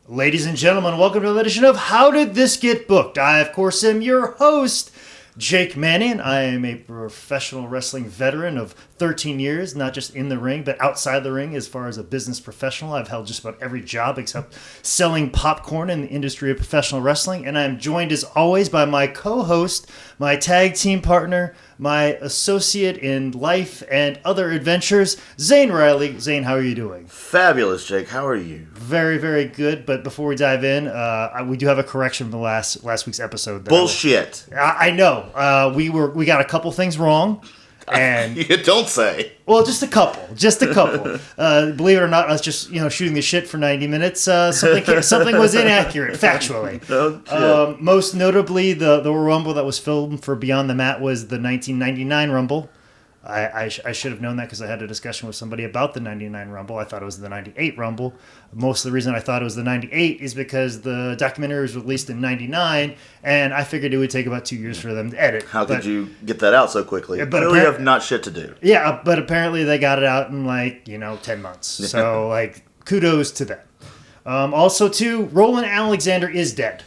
Ladies and gentlemen, welcome to another edition of How Did This Get Booked? I, of course, am your host, Jake Manning. I am a professional wrestling veteran of 13 years, not just in the ring, but outside the ring as far as a business professional. I've held just about every job except selling popcorn in the industry of professional wrestling. And I'm joined, as always, by my co-host, my tag team partner, my associate in life and other adventures, Zane Riley. Zane, how are you doing? Fabulous, Jake. How are you? Very, very good. But before we dive in, we do have a correction from last week's episode. Bullshit. I know. We got a couple things wrong. And you don't say. Well, just a couple. Believe it or not, us just shooting the shit for 90 minutes. Something was inaccurate factually. Oh, most notably, the Rumble that was filmed for Beyond the Mat was the 1999 Rumble. I should have known that because I had a discussion with somebody about the 99 Rumble. I thought it was the 98 Rumble. Most of the reason I thought it was the 98 is because the documentary was released in 99, and I figured it would take about 2 years for them to edit. How could you get that out so quickly? But Clearly have not shit to do. Yeah, but apparently they got it out in 10 months. So kudos to them. Also, too, Roland Alexander is dead.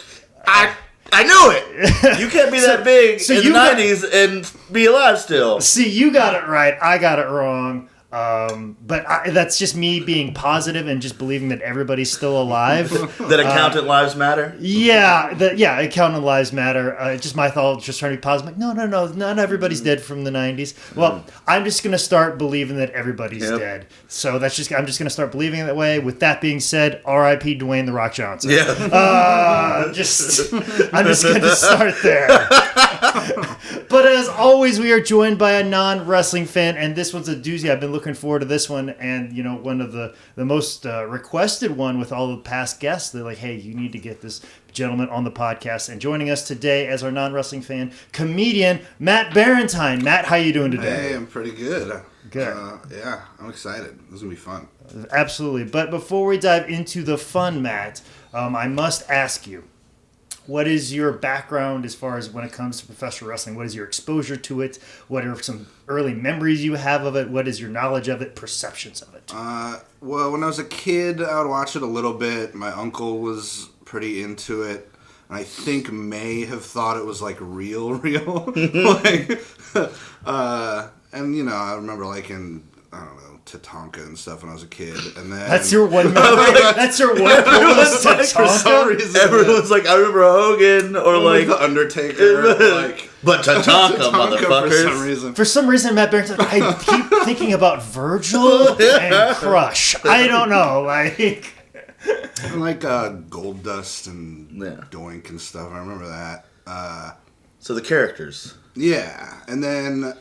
I knew it! You can't be that big in the 90s and be alive still. See, you got it right. I got it wrong. But that's just me being positive and just believing that everybody's still alive. That accountant lives matter? Yeah, accountant lives matter. Just my thought, just trying to be positive. No, not everybody's dead from the 90s. Well, I'm just going to start believing that everybody's dead. So I'm just going to start believing it that way. With that being said, R.I.P. Dwayne "The Rock" Johnson. Yeah. I'm just going to start there. But as always, we are joined by a non-wrestling fan, and this one's a doozy. I've been looking forward to this one, and one of the most requested one with all the past guests. They're like, hey, you need to get this gentleman on the podcast. And joining us today as our non-wrestling fan, comedian Matt Barrentine. Matt, how you doing today? Hey, I'm pretty good. Good. Yeah, I'm excited. This is going to be fun. Absolutely. But before we dive into the fun, Matt, I must ask you, what is your background as far as when it comes to professional wrestling? What is your exposure to it? What are some early memories you have of it? What is your knowledge of it, perceptions of it? Well, when I was a kid, I would watch it a little bit. My uncle was pretty into it. And I think may have thought it was real. And I remember liking, I don't know, Tatanka and stuff when I was a kid, and then that's your one memory. That's your one Tatanka. For some reason, everyone's like, I remember Hogan or the Undertaker, but Tatanka, motherfuckers. For some reason, Matt Barrentine, I keep thinking about Virgil and Crush. I don't know, I like Gold Dust and Doink and stuff. I remember that. So the characters, and then.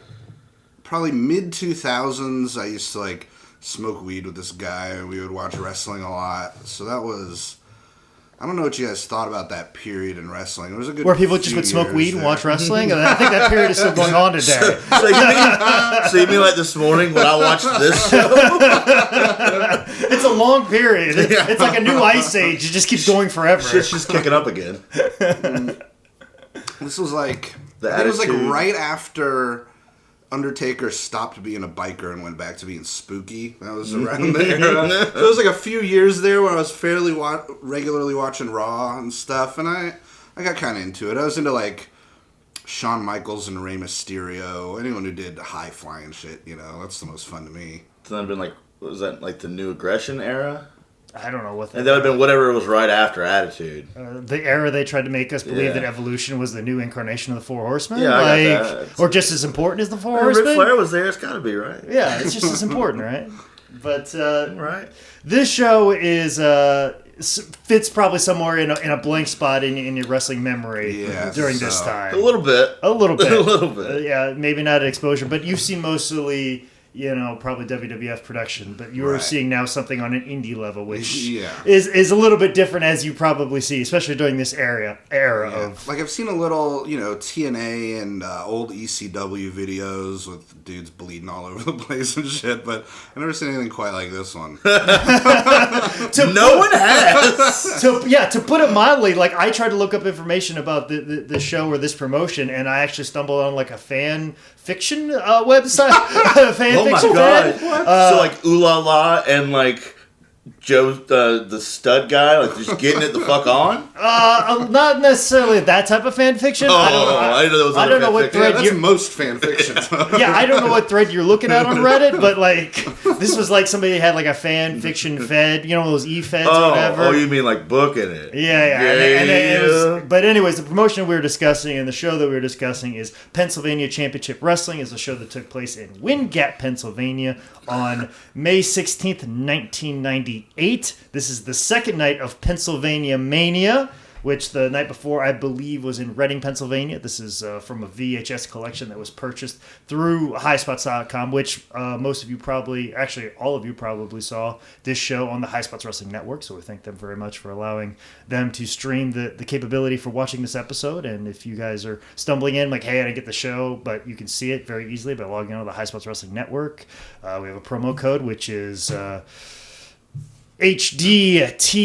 Probably mid-2000s, I used to, smoke weed with this guy, and we would watch wrestling a lot. So that was... I don't know what you guys thought about that period in wrestling. It was a good where people just would smoke weed and watch wrestling? And I think that period is still going on today. So you mean like this morning when I watched this show? It's a long period. It's like a new ice age. It just keeps going forever. Shit's just kicking up again. This was it was right after... Undertaker stopped being a biker and went back to being spooky. That was around there. So it was a few years there where I was fairly regularly watching Raw and stuff, and I got kind of into it. I was into Shawn Michaels and Rey Mysterio. Anyone who did high flying shit, that's the most fun to me. So that would have been was that the New Aggression era? I don't know what that. And that would have been whatever was right after Attitude. The era they tried to make us believe that Evolution was the new incarnation of the Four Horsemen. Yeah, I got that. Or just as important as the Four Horsemen. Ric Flair was there. It's got to be right. Yeah, it's just as important, right? But right, this show is fits probably somewhere in a blank spot in your wrestling memory during this time. A little bit. A little bit. Yeah, maybe not an exposure, but you've seen mostly. Probably WWF production, but you're seeing now something on an indie level, which is a little bit different, as you probably see, especially during this era of... I've seen a little, TNA and old ECW videos with dudes bleeding all over the place and shit, but I've never seen anything quite like this one. No one has! To put it mildly, I tried to look up information about the show or this promotion, and I actually stumbled on a fan fiction website. Oh my god! So LaLa and Joe, the stud guy, like just getting it the fuck on? Not necessarily that type of fan fiction. I didn't know that was. I don't know what thread. That's most fan fiction. Yeah, I don't know what thread you're looking at on Reddit, but like this was like somebody had like a fan fiction fed, those e-feds or whatever. Oh, you mean like booking it? Yeah. And it was, but anyways, the promotion we were discussing and the show that we were discussing is Pennsylvania Championship Wrestling. Is a show that took place in Wind Gap, Pennsylvania on May 16th, 1998. This is the second night of Pennsylvania Mania, which the night before, I believe, was in Reading, Pennsylvania. This is from a VHS collection that was purchased through highspots.com, which most of you probably, actually all of you probably saw this show on the High Spots Wrestling Network. So we thank them very much for allowing them to stream the capability for watching this episode. And if you guys are stumbling in, like, hey, I didn't get the show, but you can see it very easily by logging on to the High Spots Wrestling Network. We have a promo code, which is... HDTGB.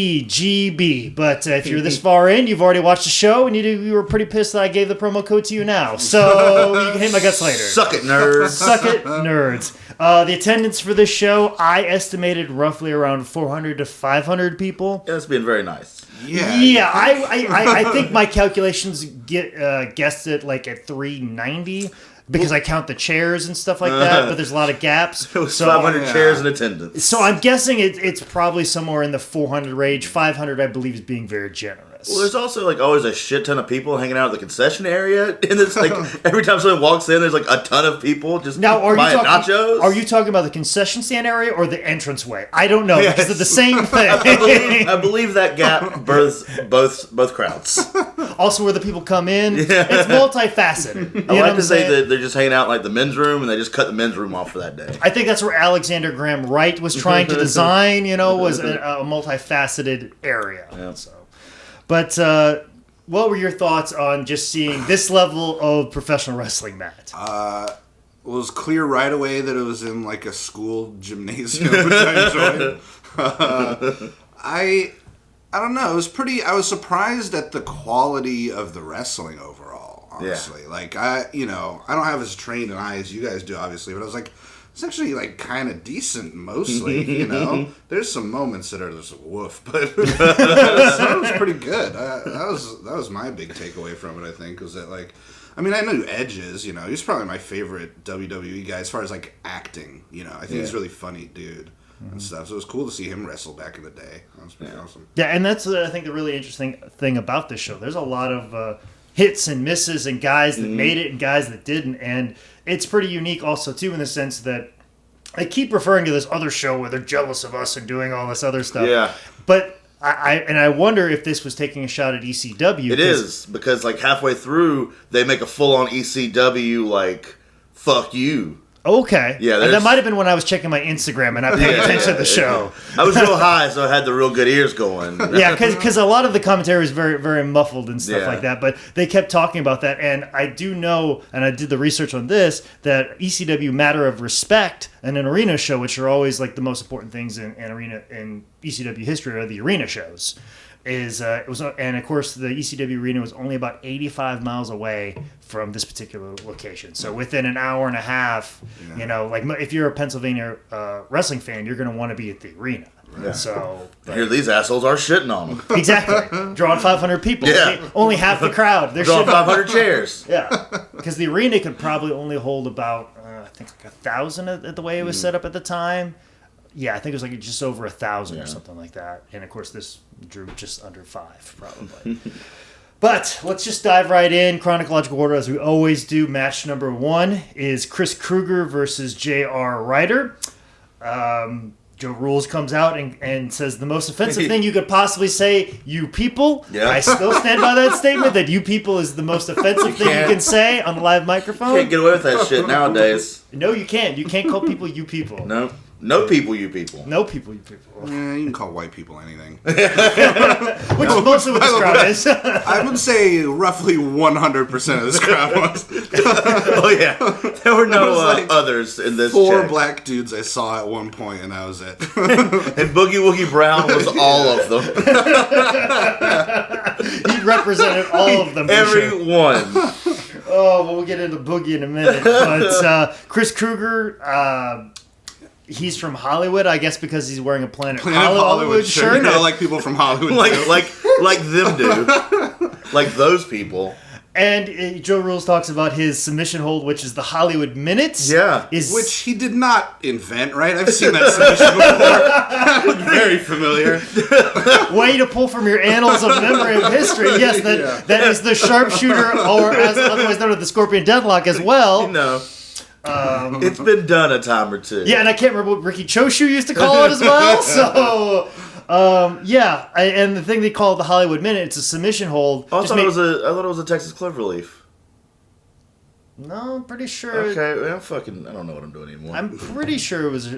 But if you're this far in, you've already watched the show, and you were pretty pissed that I gave the promo code to you now. So you can hit my guts later. Suck it, nerds. Suck it, nerds. The attendance for this show, I estimated roughly around 400 to 500 people. Yeah, that's being very nice. Yeah. I think my calculations guessed it like at 390. Because I count the chairs and stuff like that, but there's a lot of gaps. It was 500 chairs in attendance. So I'm guessing it's probably somewhere in the 400 range. 500, I believe, is being very generous. Well, there's also like always a shit ton of people hanging out at the concession area, and it's like every time someone walks in, there's like a ton of people just buying nachos. Are you talking about the concession stand area or the entranceway? I don't know because they're the same thing. I believe that gap births both crowds. Also, where the people come in, it's multifaceted. I like to say that they're just hanging out in like the men's room, and they just cut the men's room off for that day. I think that's where Alexander Graham Wright was trying to design. Was a multifaceted area. Yeah. So. But what were your thoughts on just seeing this level of professional wrestling, Matt? It was clear right away that it was in like a school gymnasium, which I enjoyed. I don't know. It was pretty. I was surprised at the quality of the wrestling overall. Honestly, like I don't have as trained an eye as you guys do, obviously, but I was like, it's actually like kind of decent mostly. There's some moments that are just woof, but it was pretty good. That was my big takeaway from it. I think was that like, I mean, I know Edge is, he's probably my favorite WWE guy as far as like acting. I think he's a really funny dude. And stuff. So it was cool to see him wrestle back in the day. That was pretty awesome. Yeah, and that's I think the really interesting thing about this show. There's a lot of hits and misses and guys that made it and guys that didn't, and it's pretty unique also too in the sense that I keep referring to this other show where they're jealous of us and doing all this other stuff. Yeah, but I wonder if this was taking a shot at ECW. It is because like halfway through they make a full on ECW like fuck you. Okay. Yeah, and that might have been when I was checking my Instagram and I paid attention to the show. I was real high, so I had the real good ears going. Yeah, because a lot of the commentary was very, very muffled and stuff like that. But they kept talking about that. And I do know, and I did the research on this, that ECW Matter of Respect and an arena show, which are always like the most important things in ECW history, are the arena shows. And of course the ECW arena was only about 85 miles away from this particular location. So within an hour and a half, like if you're a Pennsylvania wrestling fan, you're going to want to be at the arena. Yeah. So here these assholes are shitting on them. Exactly, drawing 500 people. Yeah. Only half the crowd. They're drawing 500 chairs. Yeah, because the arena could probably only hold about I think like 1,000 at the way it was set up at the time. Yeah, I think it was like just over 1,000 or something like that. And of course, this drew just under 5, probably. But let's just dive right in, chronological order, as we always do. Match number 1 is Chris Kruger versus J.R. Ryder. Joe Rules comes out and says the most offensive thing you could possibly say, you people. Yeah. I still stand by that statement that you people is the most offensive thing you can say on the live microphone. You can't get away with that shit nowadays. No, you can't. You can't call people you people. No. No people, you people. No people, you people. Yeah, you can call white people anything. Which is mostly what this crowd is. I would say roughly 100% of this crowd was. Oh, yeah. There were no others in this 4 check. black dudes I saw at one point, and that was it. And Boogie Woogie Brown was all of them. He represented all of them. Every one. Oh, well, we'll get into Boogie in a minute. But Chris Kruger... he's from Hollywood, I guess because he's wearing a Planet Hollywood shirt. You know, like people from Hollywood like them do. Like those people. And Joe Rules talks about his submission hold, which is the Hollywood Minute. Yeah. Which he did not invent, right? I've seen that submission before. Very familiar. Way to pull from your annals of memory of history. Yes, that is the sharpshooter, or as otherwise known as the Scorpion Deathlock as well. It's been done a time or two. Yeah, and I can't remember what Ricky Choshu used to call it as well. So, and the thing they call it the Hollywood Minute, it's a submission hold. I thought it was a Texas Cloverleaf. No, I'm pretty sure. Okay, I don't know what I'm doing anymore. I'm pretty sure it was.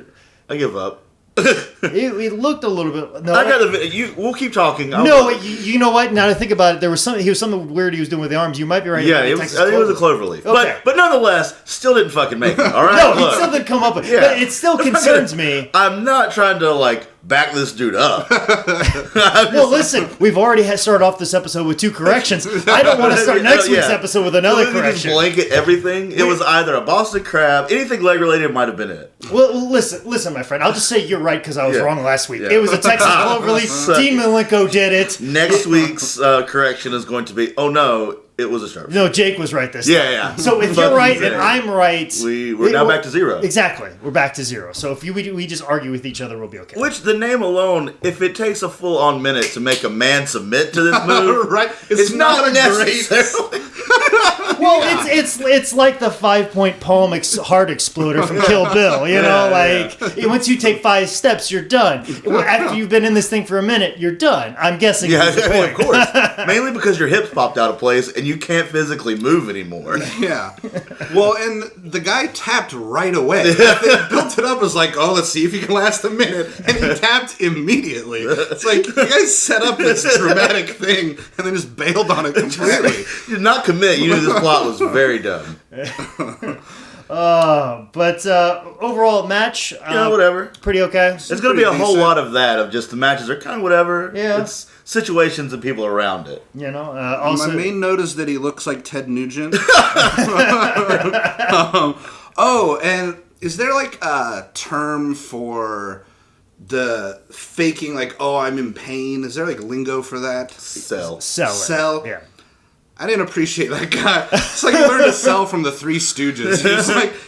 I give up. It looked a little bit. No, I got the video. We'll keep talking. You know what? Now that I think about it, there was something weird he was doing with the arms. You might be right. Yeah, I think it was a Cloverleaf. Okay. But nonetheless, still didn't fucking make it. All right. No, he still didn't come up with. Yeah. But it still concerns me. I'm not trying to back this dude up. Well, listen, we've already started off this episode with 2 corrections. I don't want to start next week's episode with another correction. Just blanket everything. It was either a Boston Crab, anything leg related might have been it. Well, listen, my friend. I'll just say you're right because I was wrong last week. Yeah. It was a Texas Cloverleaf. Dean Malenko did it. Next week's correction is going to be, oh no, it was a sharpshooter. No, Jake was right this time. Yeah. So if you're right and I'm right... We're now back to 0. Exactly. We're back to 0. So if we just argue with each other, we'll be okay. Which, the name alone, if it takes a full-on minute to make a man submit to this move... right. It's not necessarily... Well, it's like the 5-point palm heart exploder from Kill Bill. You know, once you take 5 steps, you're done. After you've been in this thing for a minute, you're done. I'm guessing. Yeah, of course. Mainly because your hips popped out of place and you can't physically move anymore. Yeah. Well, and the guy tapped right away. They built it up as let's see if he can last a minute, and he tapped immediately. It's like you guys set up this dramatic thing and then just bailed on it completely. You did not commit. You knew this plot was very dumb. But overall match, whatever. Pretty okay. There's going to be a whole lot of that, of just the matches are kind of whatever. Yeah. It's situations and people around it. Also, my main note is that he looks like Ted Nugent. And is there a term for the faking, I'm in pain? Is there lingo for that? Sell. Yeah. I didn't appreciate that guy. It's like he learned to sell from the Three Stooges.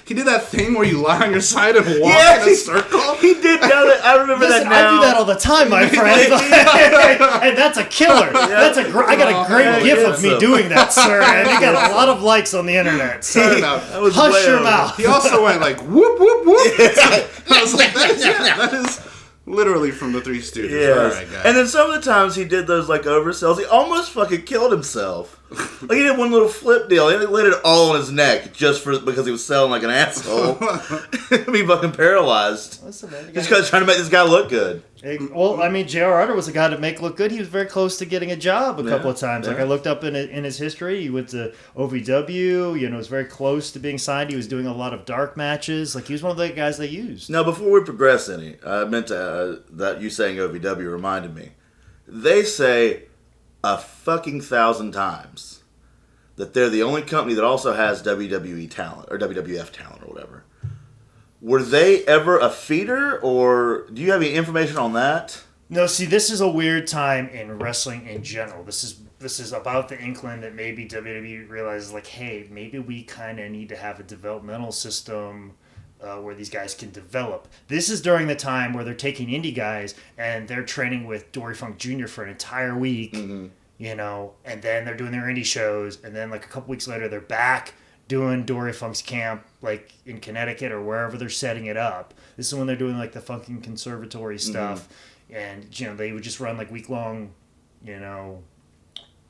He did that thing where you lie on your side and walk in a circle. He did that. I remember that now. I do that all the time, my friend. And that's a killer. I got a great gif of me doing that, sir. And he got a lot of likes on the internet. So hush your mouth. He also went whoop, whoop, whoop. I was like, that is... literally from the Three Stooges. Yes. All right, guys. And then some of the times he did those oversells. He almost fucking killed himself. He did one little flip deal. He laid it all on his neck because he was selling like an asshole. He'd be fucking paralyzed. Listen, man, just because trying to make this guy look good. J.R. Utter was a guy to make look good. He was very close to getting a job a couple of times. I looked up in his history. He went to OVW. Was very close to being signed. He was doing a lot of dark matches. He was one of the guys they used. Now, before we progress any, I meant to, that you saying OVW reminded me. They say 1,000 times that they're the only company that also has WWE talent, or WWF talent, or whatever. Were they ever a feeder, or do you have any information on that? No, see, this is a weird time in wrestling in general. This is about the inkling that maybe WWE realizes, hey, maybe we kind of need to have a developmental system where these guys can develop. This is during the time where they're taking indie guys and they're training with Dory Funk Jr. for an entire week, and then they're doing their indie shows, and then a couple weeks later they're back doing Dory Funk's camp in Connecticut or wherever they're setting it up. This is when they're doing the fucking conservatory stuff, and they would just run week-long,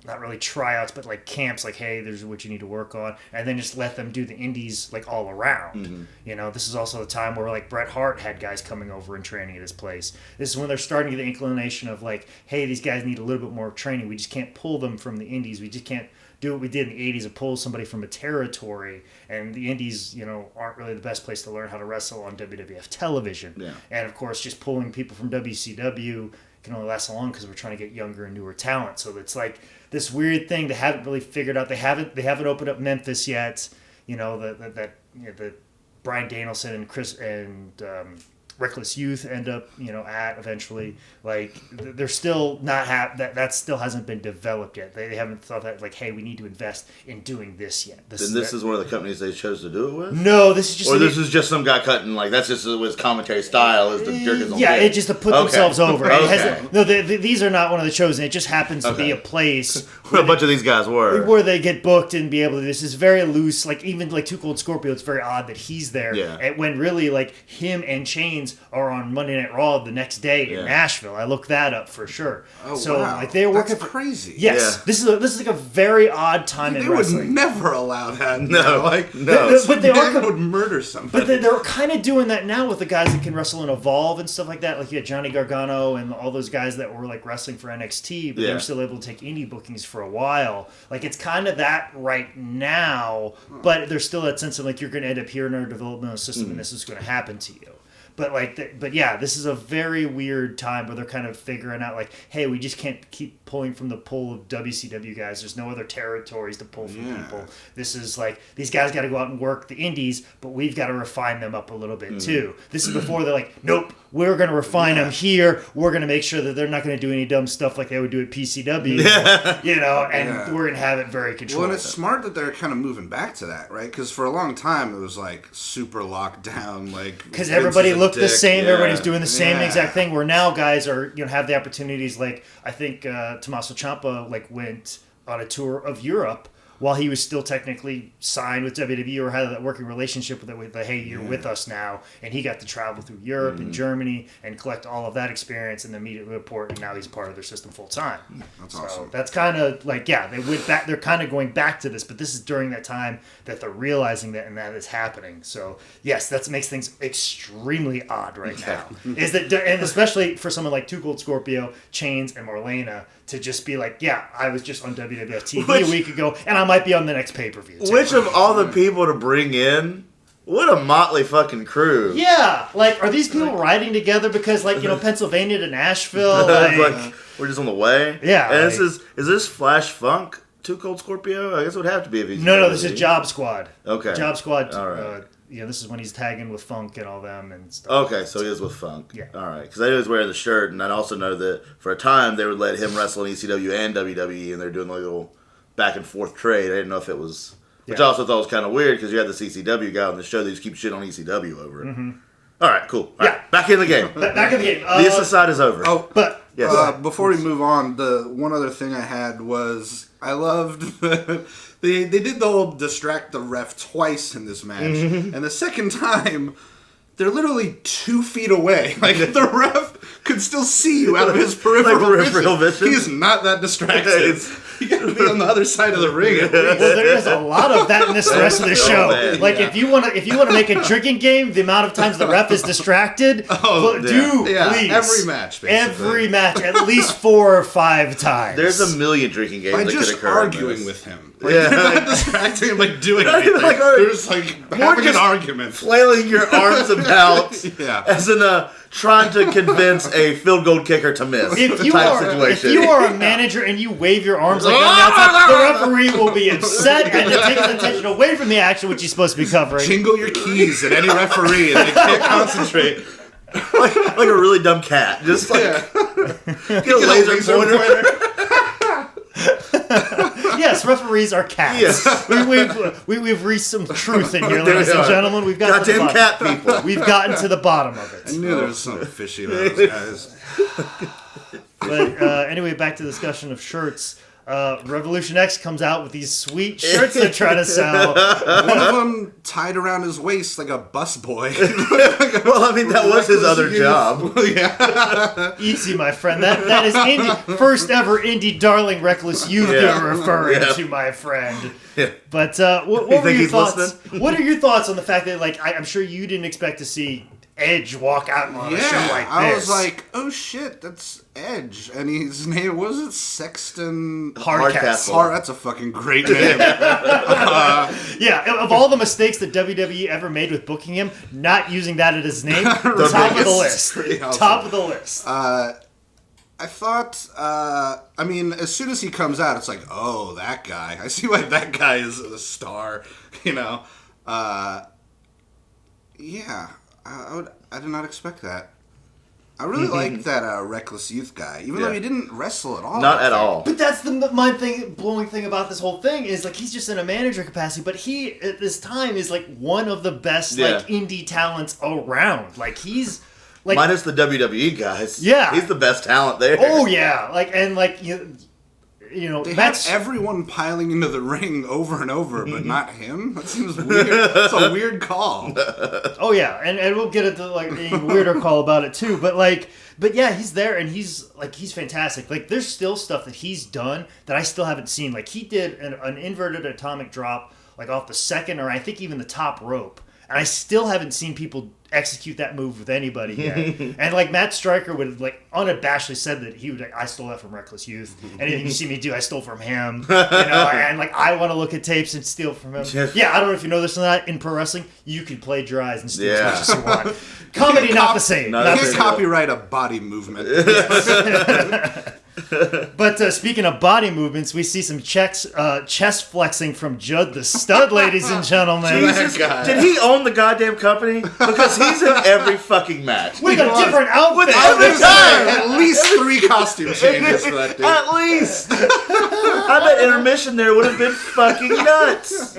not really tryouts, but camps, hey, there's what you need to work on, and then just let them do the indies all around. This is also the time where Bret Hart had guys coming over and training at his place. This is when they're starting to get the inclination of hey, these guys need a little bit more training. We just can't pull them from the indies. We just can't do what we did in the 80s of pull somebody from a territory, and the indies, aren't really the best place to learn how to wrestle on WWF television. Yeah. And of course, just pulling people from WCW can only last so long because we're trying to get younger and newer talent. So it's this weird thing they haven't really figured out. They haven't opened up Memphis yet. The Brian Danielson and Chris and Reckless Youth end up, at eventually. Like, they're still not that still hasn't been developed yet. They haven't thought that, like, hey, we need to invest in doing this yet. This is one of the companies they chose to do it with? No, this is just... Or this is just some guy cutting, like, that's just his commentary style, is the jerk his own dick. It's just to put themselves over. Okay. These are not one of the chosen. It just happens to be a place... where a bunch of these guys were. Where they get booked and be able to... This is very loose. Like, even, like, Too Cold Scorpio, it's very odd that he's there. Yeah. And when really, like, him and Chains are on Monday Night Raw the next day in Nashville. I looked that up for sure. Oh, so, wow. like, they're working... That's crazy. Yes. Yeah. This is like a very odd time in wrestling. They would never allow that. No. But they would murder somebody. But they're kind of doing that now with the guys that can wrestle and evolve and stuff like that. Like, you had Johnny Gargano and all those guys that were, like, wrestling for NXT, but they were still able to take indie bookings for a while. Like, it's kind of that right now, but there's still that sense of, like, you're going to end up here in our developmental system and this is going to happen to you. But this is a very weird time where they're kind of figuring out, like, hey, we just can't keep pulling from the pool of WCW guys. There's no other territories to pull from people. This is like, these guys got to go out and work the indies, but we've got to refine them up a little bit too. This is before they're like, nope, we're going to refine them here. We're going to make sure that they're not going to do any dumb stuff like they would do at PCW, and we're going to have it very controlled. Well, and it's smart that they're kind of moving back to that, right? Because for a long time it was like super locked down, like, because everybody looked the same. Everybody's doing the same exact thing. Where now guys are have the opportunities. Like, I think Tommaso Ciampa went on a tour of Europe while he was still technically signed with WWE or had that working relationship with it. With the, hey, you're with us now, and he got to travel through Europe and Germany and collect all of that experience and then immediately report. And now he's part of their system full time. That's awesome. That's kind of like they went back. They're kind of going back to this, but this is during that time that they're realizing that and that is happening. So yes, that makes things extremely odd right now. Is that, and especially for someone like Too Cold Scorpio, Chains, and Marlena to just be like, yeah, I was just on WWF TV a week ago, and I might be on the next pay-per-view. Which of all the people to bring in, what a motley fucking crew. Yeah, like, are these people riding together because, like, Pennsylvania to Nashville? Like, we're just on the way? Yeah. And is this Flash Funk, Too Cold Scorpio? I guess it would have to be if he's... No, this is Job Squad. Okay. Job Squad, all right. This is when he's tagging with Funk and all them and stuff. Okay, so he is with Funk. Yeah. All right, because I knew he was wearing the shirt, and I also know that for a time they would let him wrestle in ECW and WWE, and they're doing like a little back and forth trade. I didn't know if it was... Which I also thought was kind of weird, because you had the CCW guy on the show that just keeps shit on ECW over it. Mm-hmm. All right, cool. All right, back in the game. Back in the game. The aside is over. Oh, but... Yes. Before we move on, the one other thing I had was I loved they did the whole distract the ref twice in this match, and the second time they're literally 2 feet away. Like, the ref could still see you out of his peripheral vision. He's not that distracted. You gotta be on the other side of the ring. At least. Well, there is a lot of that in this rest of the show. Man, if you want to make a drinking game, the amount of times the ref is distracted, please. Every match, basically. Every match, at least 4 or 5 times. There's a million drinking games that could occur. Arguing with him. They're not distracting him, doing anything. There's having an argument. Flailing your arms about as in trying to convince a field goal kicker to miss. If you are a manager and you wave your arms like that, the referee will be upset and take his attention away from the action which he's supposed to be covering. Jingle your keys at any referee and they can't concentrate. like a really dumb cat. Just get a laser pointer. Yes, referees are cats. Yes. We've reached some truth in here, ladies and gentlemen. We've got goddamn cat people. We've gotten to the bottom of it. I knew there was something fishy about those guys. But anyway, back to the discussion of shirts. Revolution X comes out with these sweet shirts they're trying to sell. One of them tied around his waist like a busboy. Well, I mean, that was his other job. Easy, my friend. That is Indy, first ever indie darling Reckless Youth you're referring to, my friend. Yeah. But what were your thoughts? Listening? What are your thoughts on the fact that, like, I'm sure you didn't expect to see Edge walk out on a show like this? I was like, oh shit, that's Edge. And his name, what was it? Sexton Hardcastle. That's a fucking great name. Of all the mistakes that WWE ever made with booking him, not using that as his name, top of the list. Awesome. Top of the list. I thought, I mean, as soon as he comes out, it's like, oh, that guy. I see why that guy is a star, I did not expect that. I really like that Reckless Youth guy, even though he didn't wrestle at all. Not at all. But that's the blowing thing about this whole thing is like he's just in a manager capacity, but he at this time is like one of the best like indie talents around. Like he's like minus the WWE guys. Yeah, he's the best talent there. Oh yeah, like and like you know, they had everyone piling into the ring over and over, but not him. That seems weird. That's a weird call. Oh yeah, and we'll get into like a weirder call about it too. But yeah, he's there and he's fantastic. Like there's still stuff that he's done that I still haven't seen. Like he did an inverted atomic drop like off the second or I think even the top rope, and I still haven't seen people execute that move with anybody yet. And like Matt Stryker would like unabashedly said that he would like, I stole that from Reckless Youth. Anything you see me do, I stole from him. You know, and like I want to look at tapes and steal from him. Yeah, I don't know if you know this or not. In pro wrestling, you can play dries and steal as much as you want. Comedy, not the same. You can't copyright a body movement. But speaking of body movements, we see some chest flexing from Judd the Stud, ladies and gentlemen. Jesus, did he own the goddamn company? Because he's in every fucking match. With a different outfit. Every time. At least 3 costume changes for that dude. At least. I bet intermission there would have been fucking nuts.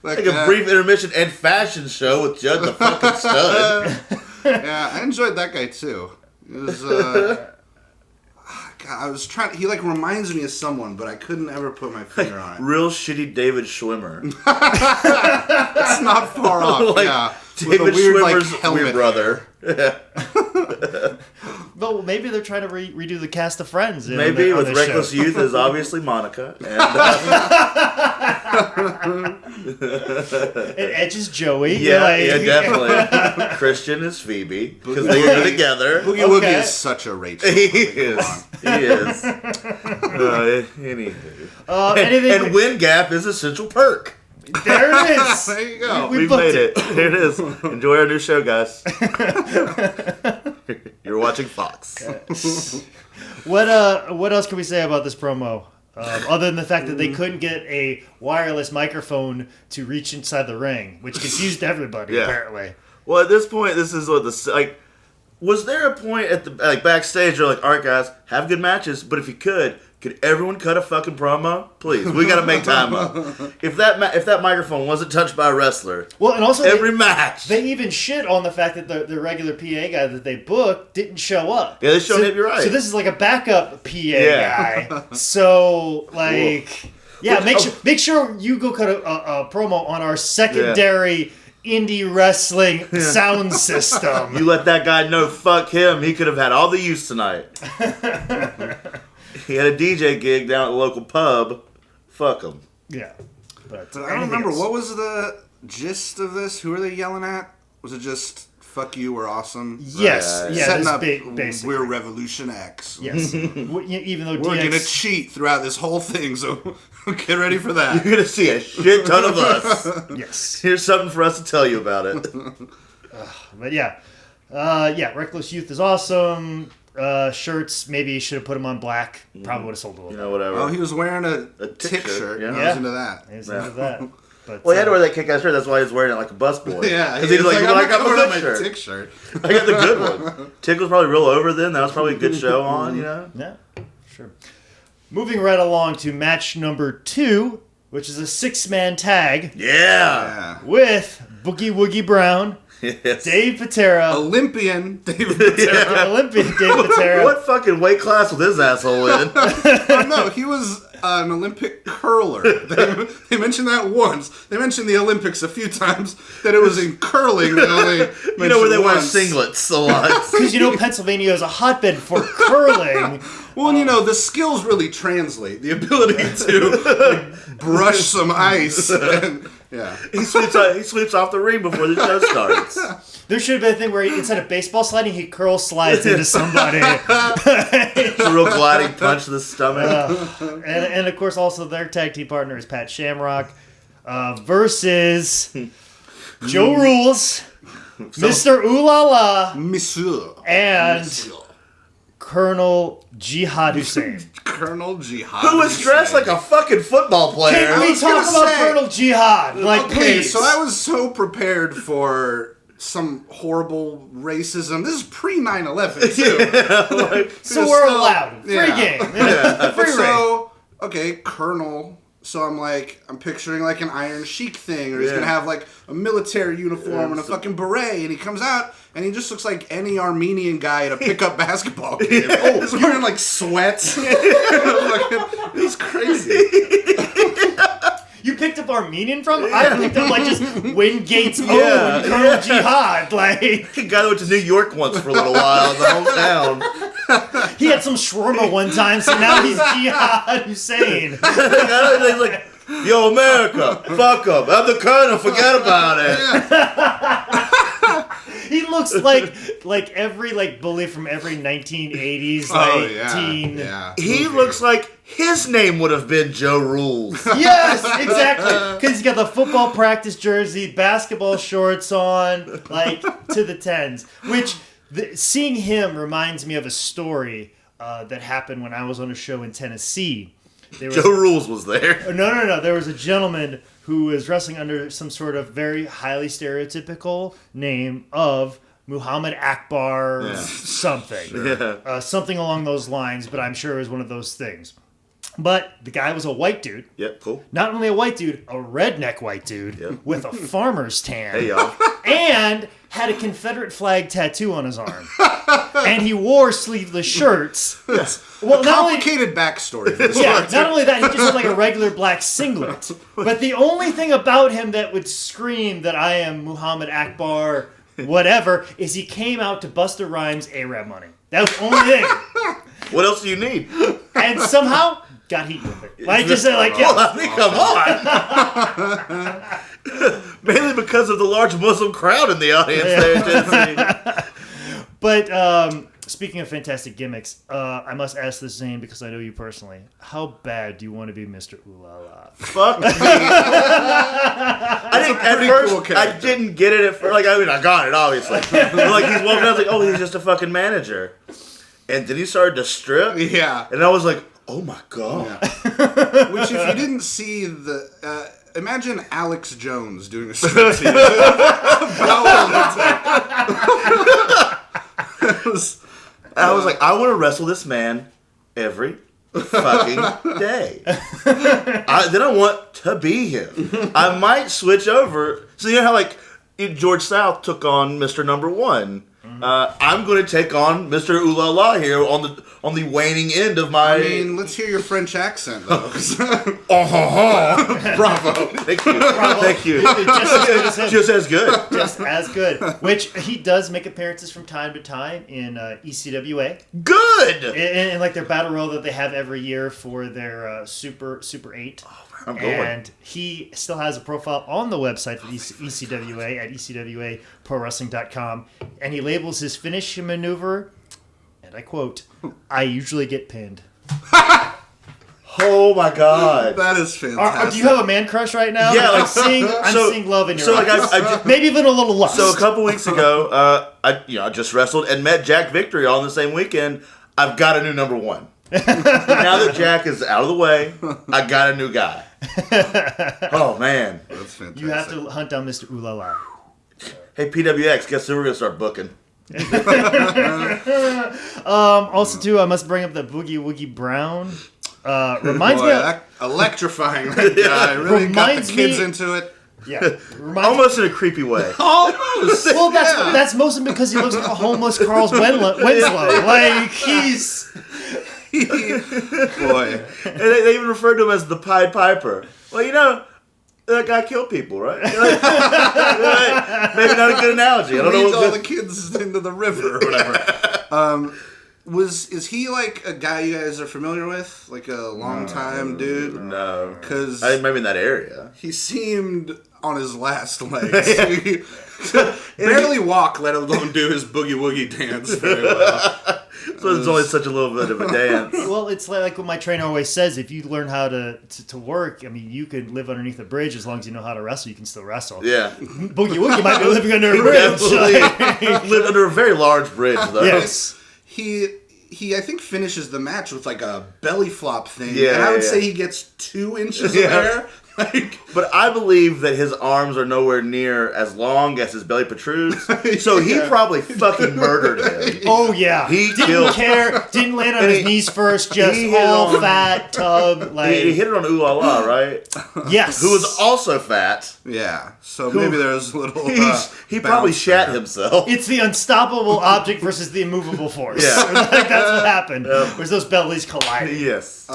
Like a brief intermission and fashion show with Judd the fucking Stud. Yeah, I enjoyed that guy too. It was God, I was trying. He like reminds me of someone, but I couldn't ever put my finger on it. Real shitty David Schwimmer. It's not far off. Like, yeah, David with a weird, Schwimmer's like, helmet weird brother. Well, maybe they're trying to redo the cast of Friends. Maybe with Reckless Youth is obviously Monica. And Edge is Joey. Yeah, definitely. Christian is Phoebe because they go together. Boogie Woogie is such a Rachel. He is. Anywho. And Win Gap is Essential Perk. There it is. There you go. We've made it. There it is. Enjoy our new show, guys. You're watching Fox. What else can we say about this promo? Other than the fact that they couldn't get a wireless microphone to reach inside the ring, which confused everybody apparently. Well, at this point, this is what was there a point at the backstage? They're like, all right, guys, have good matches, but if you could everyone cut a fucking promo? Please, we got to make time up. If that microphone wasn't touched by a wrestler, well, and also every match, they even shit on the fact that the regular PA guy that they booked didn't show up. Yeah, they showed him. You're right. So this is like a backup PA guy. So like, make sure you go cut a promo on our secondary indie wrestling sound system. You let that guy know. Fuck him. He could have had all the use tonight. He had a DJ gig down at the local pub. Fuck him. Yeah. But I don't remember. What was the gist of this? Who are they yelling at? Was it just, fuck you, we're awesome? Yes. Setting up, basically. We're Revolution X. Yes. Even though we're going to cheat throughout this whole thing, so get ready for that. You're going to see a shit ton of us. Yes. Here's something for us to tell you about it. But yeah. Reckless Youth is awesome. Shirts, maybe you should have put them on black. Probably would have sold a little bit. Whatever. Oh, he was wearing a tick shirt. Yeah. I was into that. He was into that. But, well, he had to wear that kick-ass shirt. That's why he was wearing it like a busboy. Yeah. Because he was like, I got my good shirt. tick shirt. I got the good one. Tick was probably real over then. That was probably a good show on, Yeah, sure. Moving right along to match number 2, which is a 6-man tag. Yeah. With Boogie Woogie Brown. Yes. Dave Patera. Olympian Dave Patera. Olympian Dave Patera. What fucking weight class was his asshole in? Oh, no, he was an Olympic curler. They mentioned that once. They mentioned the Olympics a few times, that it was in curling. Where they wear singlets a lot. Because Pennsylvania is a hotbed for curling. Well, the skills really translate. The ability to brush some ice. And, yeah. He sweeps off the ring before the show starts. There should have been a thing where instead of baseball sliding, he curl slides into somebody. It's a real gliding punch to the stomach. And of course, also their tag team partner is Pat Shamrock versus Joe Rules, Mr. Ooh La La, Monsieur, and Colonel Jihad Hussein. Colonel Jihad. Who was dressed like a fucking football player. Can we talk about Colonel Jihad? Okay, please. so I was so prepared for some horrible racism. This is pre 9/11 too. So we're allowed. Free game. Free reign. So, okay, Colonel. So I'm picturing like an Iron Sheik thing, or he's gonna have like a military uniform and a fucking beret, and he comes out and he just looks like any Armenian guy at a pickup basketball game. He's wearing like sweats. It's crazy. You picked up Armenian from? I picked up like just Wingate's own Colonel Jihad. Like The guy that went to New York once for a little while in the hometown. he had some shawarma one time, so now he's Jihad Hussein. He's like, yo, America, fuck up. I'm the Colonel, forget about it. He looks like every bully from every 1980s teen. Yeah. He looks like his name would have been Joe Rules. Yes, exactly. Because he's got the football practice jersey, basketball shorts on, to the tens. Which, seeing him reminds me of a story that happened when I was on a show in Tennessee. Joe Rules was there. No. There was a gentleman who was wrestling under some sort of very highly stereotypical name of Muhammad Akbar something. Yeah. Something along those lines, but I'm sure it was one of those things. But the guy was a white dude. Yep, cool. Not only a white dude, a redneck white dude with a farmer's tan. Hey, y'all. And had a Confederate flag tattoo on his arm. And he wore sleeveless shirts. Yes. Well, Complicated backstory for this one. not only that, he just had like a regular black singlet. But the only thing about him that would scream that I am Muhammad Akbar, whatever, is he came out to Busta Rhymes' A-Rap money. That was the only thing. What else do you need? And somehow got heat with it. Come on. Mainly because of the large Muslim crowd in the audience there in Tennessee. But speaking of fantastic gimmicks, I must ask this, Zane, because I know you personally. How bad do you want to be Mr. LaLa? Fuck me. At first, I didn't get it at first. I got it, obviously. But he's walking out, I was like, oh, he's just a fucking manager. And then he started to strip. Yeah. And I was like, oh my God. Yeah. Which, if you didn't see imagine Alex Jones doing a striptease. I was like, I want to wrestle this man every fucking day. Then I want to be him. I might switch over. So you know how George South took on Mr. Number One. I'm going to take on Mr. LaLa here on the waning end of my. I mean, let's hear your French accent, though. Bravo! Thank you. Bravo. Thank you. Just as good. Just as good. Which he does make appearances from time to time in ECWA. Good. In their battle royal that they have every year for their Super 8. Oh, I'm going. And he still has a profile on the website for ECWA at ecwaprowrestling.com. And he labels his finishing maneuver, and I quote, "I usually get pinned." Oh my God, that is fantastic. Do you have a man crush right now? Yeah, I'm seeing love in your eyes. Maybe even a little lust. So a couple weeks ago, I just wrestled and met Jack Victory all in the same weekend. I've got a new number one. Now that Jack is out of the way, I got a new guy. Oh man, that's fantastic. You have to hunt down Mr. LaLa. Hey PWX, guess who we're gonna start booking? Also, too, I must bring up that Boogie Woogie Brown. Reminds me of electrifying. That guy really got the kids into it. Yeah, almost in a creepy way. Almost. Well, that's mostly because he looks like a homeless Carl Winslow. He's. Boy. And they even referred to him as the Pied Piper. Well, that guy killed people, right? Maybe not a good analogy. I don't know. All the kids into the river or whatever. Is he a guy you guys are familiar with? Like a long-time dude? No. Because maybe in that area. He seemed on his last legs. He barely walk, let alone do his boogie-woogie dance very well. So it's only such a little bit of a dance. Well, it's like what my trainer always says. If you learn how to work, I mean, you could live underneath a bridge as long as you know how to wrestle. You can still wrestle. Yeah. Boogie Woogie might be living under a bridge. Absolutely. Lived under a very large bridge, though. Yes. He he I think finishes the match with like a belly flop thing. Yeah, and I would say he gets 2 inches of air. But I believe that his arms are nowhere near as long as his belly protrudes. So he probably fucking murdered him. Oh yeah, He didn't killed. care. Didn't land on his knees first. Just he hit all on- fat tub. Like He hit it on LaLa, right? yes, Who was also fat. Yeah, so maybe there's a little. He probably bounce shat there. himself. It's the unstoppable object versus the immovable force. Yeah. Like, that's what happened. Whereas those bellies collided. Yes.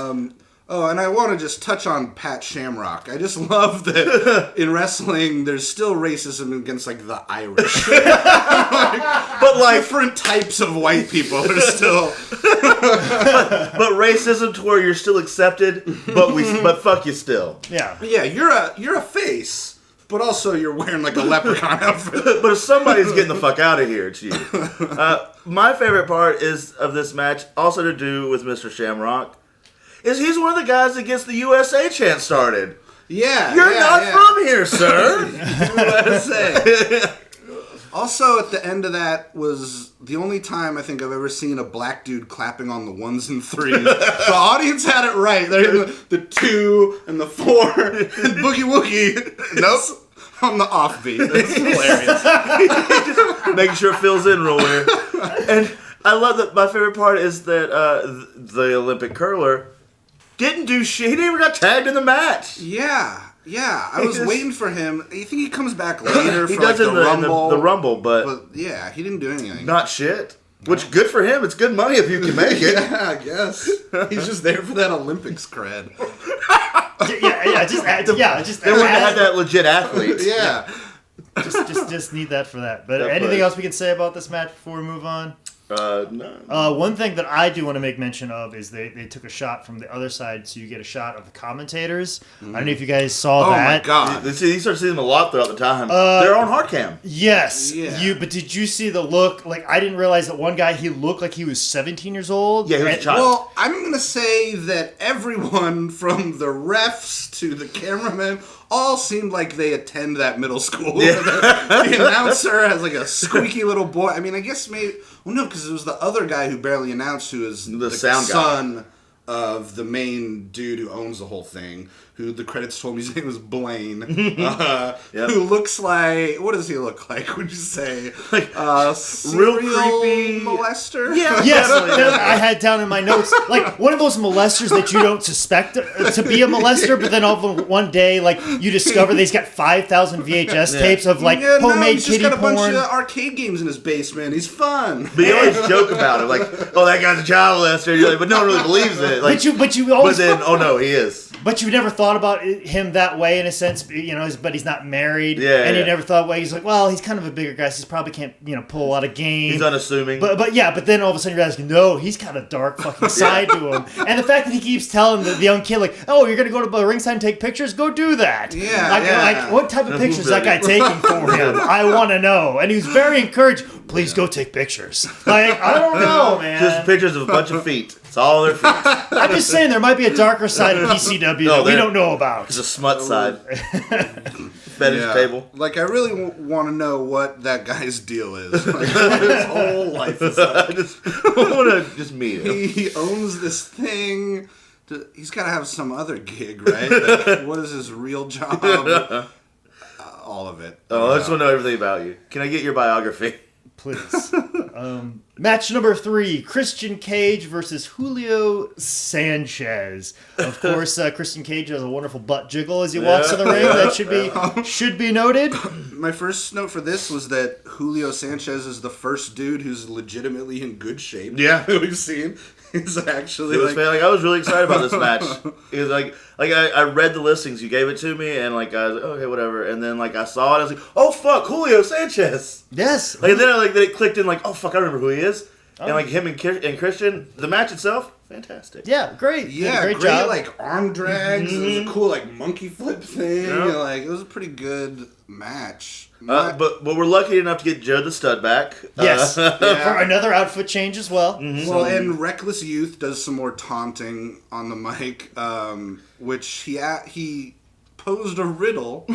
Oh, and I want to just touch on Pat Shamrock. I just love that in wrestling, there's still racism against, like, the Irish. But like, Different types of white people are still... but racism to where you're still accepted, but fuck you still. Yeah. Yeah, you're a face, but also you're wearing, like, a leprechaun outfit. But if somebody's getting the fuck out of here, it's you. My favorite part of this match, also to do with Mr. Shamrock, is he's one of the guys that gets the USA chant started. Yeah, You're not from here, sir. USA. Also, at the end of that was the only time I think I've ever seen a black dude clapping on the 1s and 3s. The audience had it right. They're in the 2 and the 4 and Boogie Woogie. Nope. On the offbeat. That's hilarious. Just making sure it fills in real weird. And I love that. My favorite part is that the Olympic curler didn't do shit. He never got tagged in the match. Yeah. I was waiting for him. You think he comes back later He for does like in the Rumble? the Rumble, But yeah, he didn't do anything. not shit. Which good for him. It's good money if you can make it. Yeah, I guess. He's just there for that Olympics cred. Just They wouldn't have that legit athlete. Yeah. just need that for that. But That anything place. else we can say about this match before we move on? No. One thing that I do want to make mention of is they took a shot from the other side, so you get a shot of the commentators. I don't know if you guys saw Oh that. my god. You start seeing them a lot throughout the time. They're on hard cam. Yes, Yeah. But did you see the look? Like, I didn't realize that one guy, he looked like he was 17 years old. Yeah, he was a And- child. Well, I'm going to say that everyone from the refs to the cameraman all seemed like they attend that middle school. Yeah. The announcer has like a squeaky little boy. I mean, I guess maybe... Well, no, because it was the other guy who barely announced who is The sound guy. son of the main dude who owns the whole thing, who the credits told me his name was Blaine, who looks like... What does he look like, would you say? Like, real creepy... molester? Yeah. Yes, I had down in my notes, like, one of those molesters that you don't suspect to be a molester, but then all of a one day, like, you discover that he's got 5,000 VHS tapes of, like, Yeah, no, homemade he's just kitty got a porn. bunch of arcade games in his basement. He's fun. But you always joke about it, like, oh, that guy's a child molester. You're like, but no one really believes it. Like, But you always... but then, oh no, he is. But you never thought about him that way in a sense, you know, but he's not married. Yeah, and you yeah. never thought, well, he's like, well, he's kind of a bigger guy, so he probably can't, you know, pull a lot of game. He's unassuming. But then all of a sudden you realize, no, he's got a dark fucking side to him. And the fact that he keeps telling the young kid, like, oh, you're going to go to the ringside and take pictures? Go do that. Yeah, Like, what type of pictures is that guy taking for him? I want to know. And he was very encouraged, please go take pictures. Like, I don't know, man. Just pictures of a bunch of feet. It's all their feet. I'm just saying there might be a darker side of PCW that we don't know about. It's a smut side. Fetish table. Like, I really want to know what that guy's deal is. Like, what his whole life is like. I just want to just meet him. He owns this thing. He's got to have some other gig, right? Like, what is his real job? All of it. Oh, I just want to know everything about you. Can I get your biography? Please. Match number 3, Christian Cage versus Julio Sanchez. Of course, Christian Cage has a wonderful butt jiggle as he walks in the ring. That should be noted. My first note for this was that Julio Sanchez is the first dude who's legitimately in good shape. Yeah. That we've seen. He's actually It was like I was really excited about this match. It was like I read the listings, you gave it to me, and like I was like, okay, whatever. And then like I saw it, I was like, oh fuck, Julio Sanchez. Yes. Like then it clicked in, like, oh fuck, I remember who he is. And like him and Christian, the match itself, fantastic. Yeah, great. Yeah, great job. like arm drags. It was a cool like monkey flip thing. Yeah. Like it was a pretty good match. But we're lucky enough to get Joe the Stud back. Yes. For another outfit change as well. Well, and Reckless Youth does some more taunting on the mic, which he posed a riddle.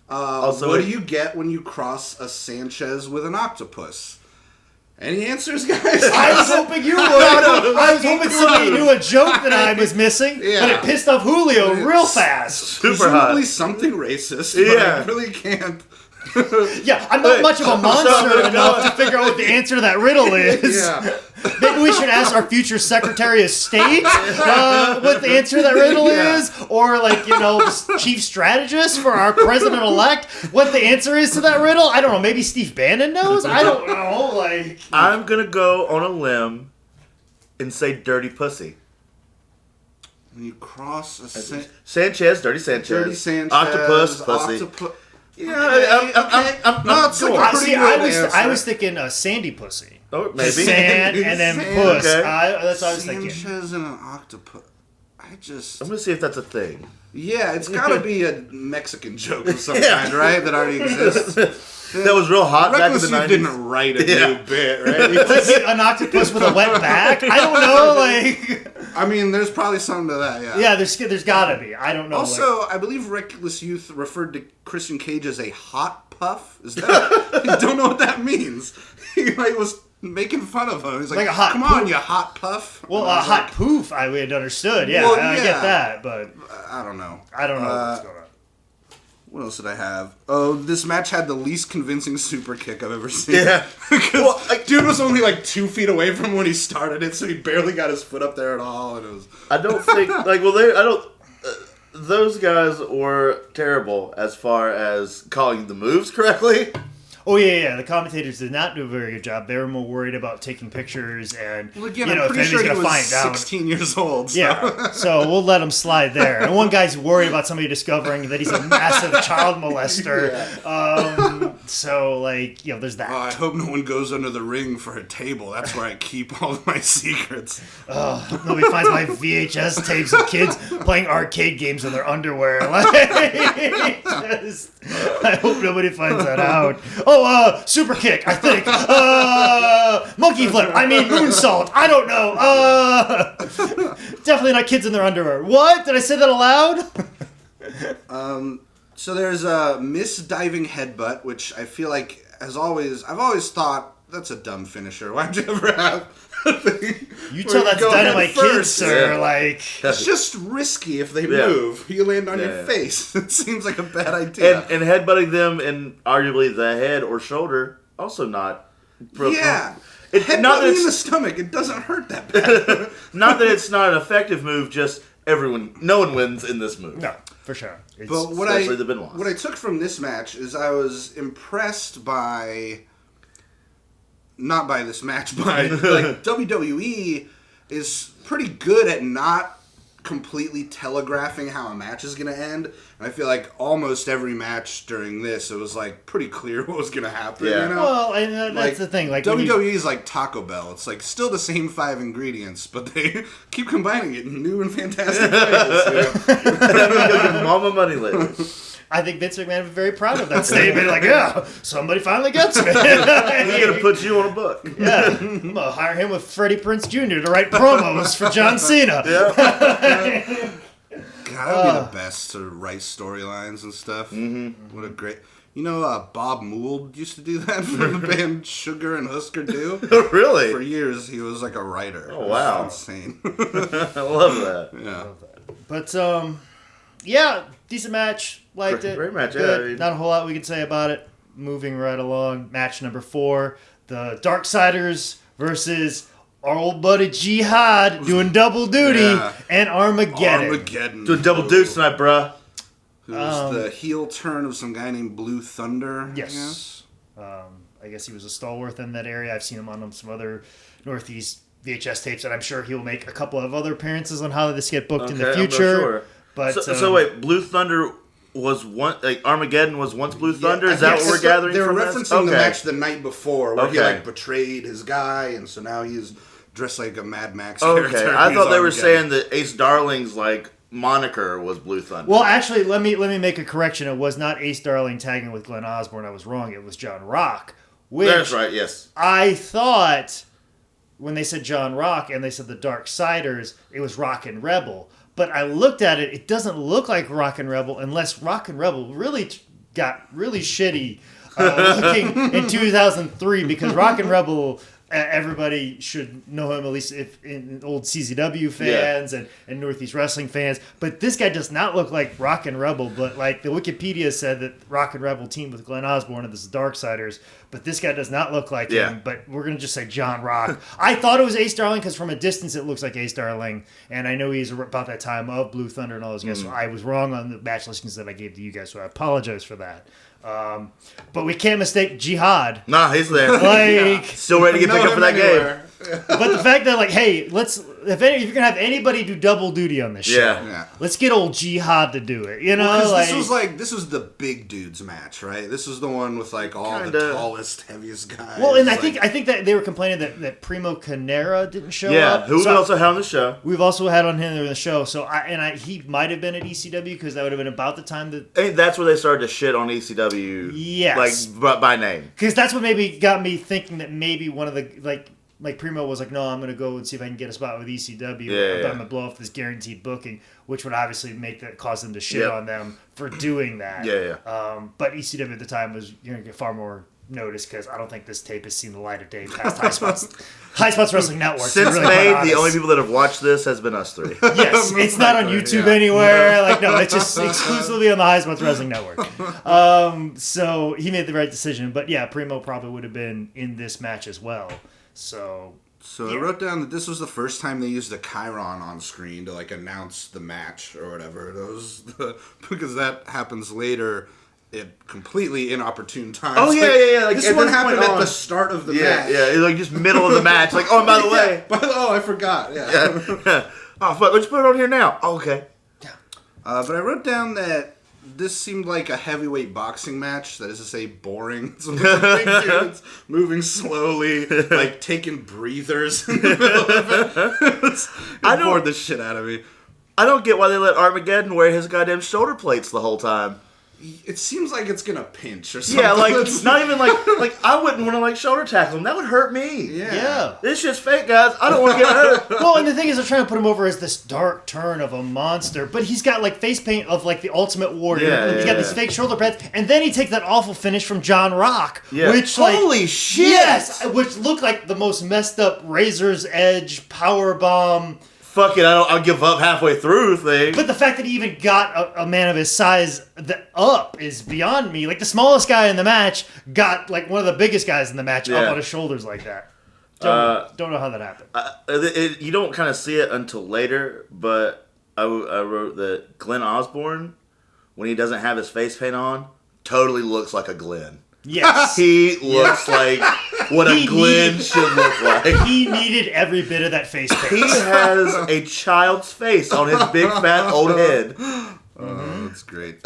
Also, what do you get when you cross a Sanchez with an octopus? Any answers, guys? I was hoping you would. I was hoping somebody knew a joke that I was missing, but it pissed off Julio real fast. Presumably something racist, but I really can't. Yeah, I'm not much of a monster enough to figure out what the answer to that riddle is. Yeah. Maybe we should ask our future Secretary of State what the answer to that riddle is, or the chief strategist for our president-elect, what the answer is to that riddle. I don't know. Maybe Steve Bannon knows. I don't know. I'm gonna go on a limb and say dirty pussy. When you cross a Sanchez, dirty Sanchez, octopus, pussy. Yeah, no, it's like a pretty good answer. I was thinking sandy pussy. Oh, maybe. Sand and then puss. Okay. That's what I was thinking. Sanchez and an octopus. I'm gonna see if that's a thing. Yeah, it's gotta be a Mexican joke of some kind, right? That already exists. That was real hot back in the 90s. Didn't write a new bit, right? An octopus with a wet back? I don't know, I mean, there's probably something to that, yeah. Yeah, there's gotta be. I don't know. Also, I believe Reckless Youth referred to Christian Cage as a hot puff. Is that... I don't know what that means. He, was making fun of him. He's like a hot come poof. On, you hot puff. Well, a hot poof, I would understood. Yeah, I get that, but... I don't know. I don't know what's going on. What else did I have? Oh, this match had the least convincing super kick I've ever seen. Yeah. Because dude was only 2 feet away from when he started it, so he barely got his foot up there at all, and it was... I don't think... those guys were terrible as far as calling the moves correctly. Oh, yeah. The commentators did not do a very good job. They were more worried about taking pictures and, I'm pretty sure he was 16 years old. So. Yeah, so we'll let him slide there. And one guy's worried about somebody discovering that he's a massive child molester. Yeah. There's that. I hope no one goes under the ring for a table. That's where I keep all of my secrets. Nobody finds my VHS tapes of kids playing arcade games in their underwear. I hope nobody finds that out. Super kick, I think. Monkey flip. I mean, moonsault. I don't know. Definitely not kids in their underwear. What? Did I say that aloud? So there's a misdiving headbutt, which I feel like, I've always thought, that's a dumb finisher. Why'd you ever have a thing? You tell that to Dynamite Kids, sir. Yeah. It's just risky if they move. You land on your face. It seems like a bad idea. And headbutting them in arguably the head or shoulder, also not... Headbutting in the stomach, it doesn't hurt that bad. Not that it's not an effective move, just no one wins in this move. No, for sure. But what I took from this match is I was impressed by... Not by this match, by WWE is pretty good at not completely telegraphing how a match is going to end. And I feel like almost every match during this, it was pretty clear what was going to happen. Yeah. You know? Well, and that's the thing. WWE is like Taco Bell. It's still the same 5 ingredients, but they keep combining it in new and fantastic ways. Mama money later. I think Vince McMahon was very proud of that statement. Somebody finally gets me. He's going to put you on a book. Yeah. I'm going to hire him with Freddie Prinze Jr. to write promos for John Cena. Yeah. God, that would be the best to write storylines and stuff. Mm-hmm. What a great... Bob Mould used to do that for the band Sugar and Husker Du. Really? For years, he was a writer. Oh, wow. Insane. I love that. Yeah. But, decent match. Liked it. Great match, good. yeah. Not a whole lot we can say about it. Moving right along. Match number 4. The Darksiders versus our old buddy Jihad doing double duty and Armageddon. Doing double duty tonight, bruh. Who's the heel turn of some guy named Blue Thunder. Yes. I guess he was a stalwart in that area. I've seen him on some other Northeast VHS tapes, and I'm sure he'll make a couple of other appearances on how this get booked in the future. I'm not sure. But so wait, Blue Thunder was Armageddon was once Blue Thunder? Is that what we're gathering from this? They're referencing the match the night before where he betrayed his guy, and so now he's dressed like a Mad Max character. Okay, I thought they were saying that Ace Darling's moniker was Blue Thunder. Well, actually, let me make a correction. It was not Ace Darling tagging with Glenn Osborne. I was wrong. It was John Rock. That's right, yes. I thought when they said John Rock and they said the Darksiders, it was Rock and Rebel. But I looked at it, it doesn't look like Rock and Rebel unless Rock and Rebel really got really shitty looking in 2003 because Rock and Rebel everybody should know him, at least if in old CZW fans and Northeast Wrestling fans. But this guy does not look like Rockin' Rebel, but like the Wikipedia said that Rockin' Rebel teamed with Glenn Osborne and this is Darksiders, but this guy does not look like him, but we're going to just say John Rock. I thought it was Ace Darling because from a distance it looks like Ace Darling, and I know he's about that time of Blue Thunder and all those guys, so I was wrong on the match listings that I gave to you guys, so I apologize for that. But we can't mistake Jihad. Nah, he's there. Like, still ready to get picked up for that game. But the fact that, like, hey, if you're going to have anybody do double duty on this show, let's get old Jihad to do it. You know, well, this was the big dudes match, right? This was the one with like all the tallest, heaviest guys. Well, and I think that they were complaining that Primo Canera didn't show up. Yeah, who we also had on the show. We've also had on him in the show. So he might have been at ECW because that would have been about the time that. I think that's where they started to shit on ECW. Yes, like by name. Because that's what maybe got me thinking that maybe one of the like Primo was like, no, I'm going to go and see if I can get a spot with ECW. I'm going to blow off this guaranteed booking, which would obviously cause them to shit on them for doing that. But ECW at the time was going to get far more notice because I don't think this tape has seen the light of day past High Spots Wrestling Network. Since really May, the only people that have watched this has been us three. Yes, it's not on YouTube anywhere. Like, no, it's just exclusively on the High Spots Wrestling Network. So he made the right decision. But yeah, Primo probably would have been in this match as well. So I wrote down that this was the first time they used a chyron on screen to like announce the match or whatever. Because that happens later at completely inopportune times. Oh yeah. Like, this one happened at the start of the match. Yeah, it's like just middle of the match. Like, oh, and by the way, I forgot. Oh, fuck, let's put it on here now. Oh, okay. But I wrote down that this seemed like a heavyweight boxing match. That is to say, boring. Some big dudes moving slowly, like taking breathers in the middle of it. It bored the shit out of me. I don't get why they let Armageddon wear his goddamn shoulder plates the whole time. It seems like it's gonna pinch or something. Yeah, like not even like I wouldn't want to like shoulder tackle him. That would hurt me. Yeah. This shit's fake, guys. I don't want to get hurt. Well, and the thing is, they're trying to put him over as this dark turn of a monster, but he's got like face paint of like the Ultimate Warrior. Yeah, he's got these fake shoulder pads, and then he takes that awful finish from John Rock, which holy shit, yes, which looked like the most messed up Razor's Edge power bomb. Fuck it, I'll give up halfway through thing. But the fact that he even got a man of his size up is beyond me. Like, the smallest guy in the match got, like, one of the biggest guys in the match up on his shoulders like that. Don't know how that happened. You don't kind of see it until later, but I wrote that Glenn Osborne, when he doesn't have his face paint on, totally looks like a Glenn. Yes. He looks like what a Glenn should look like. He needed every bit of that face paint. He has a child's face on his big fat old head. Oh, that's great.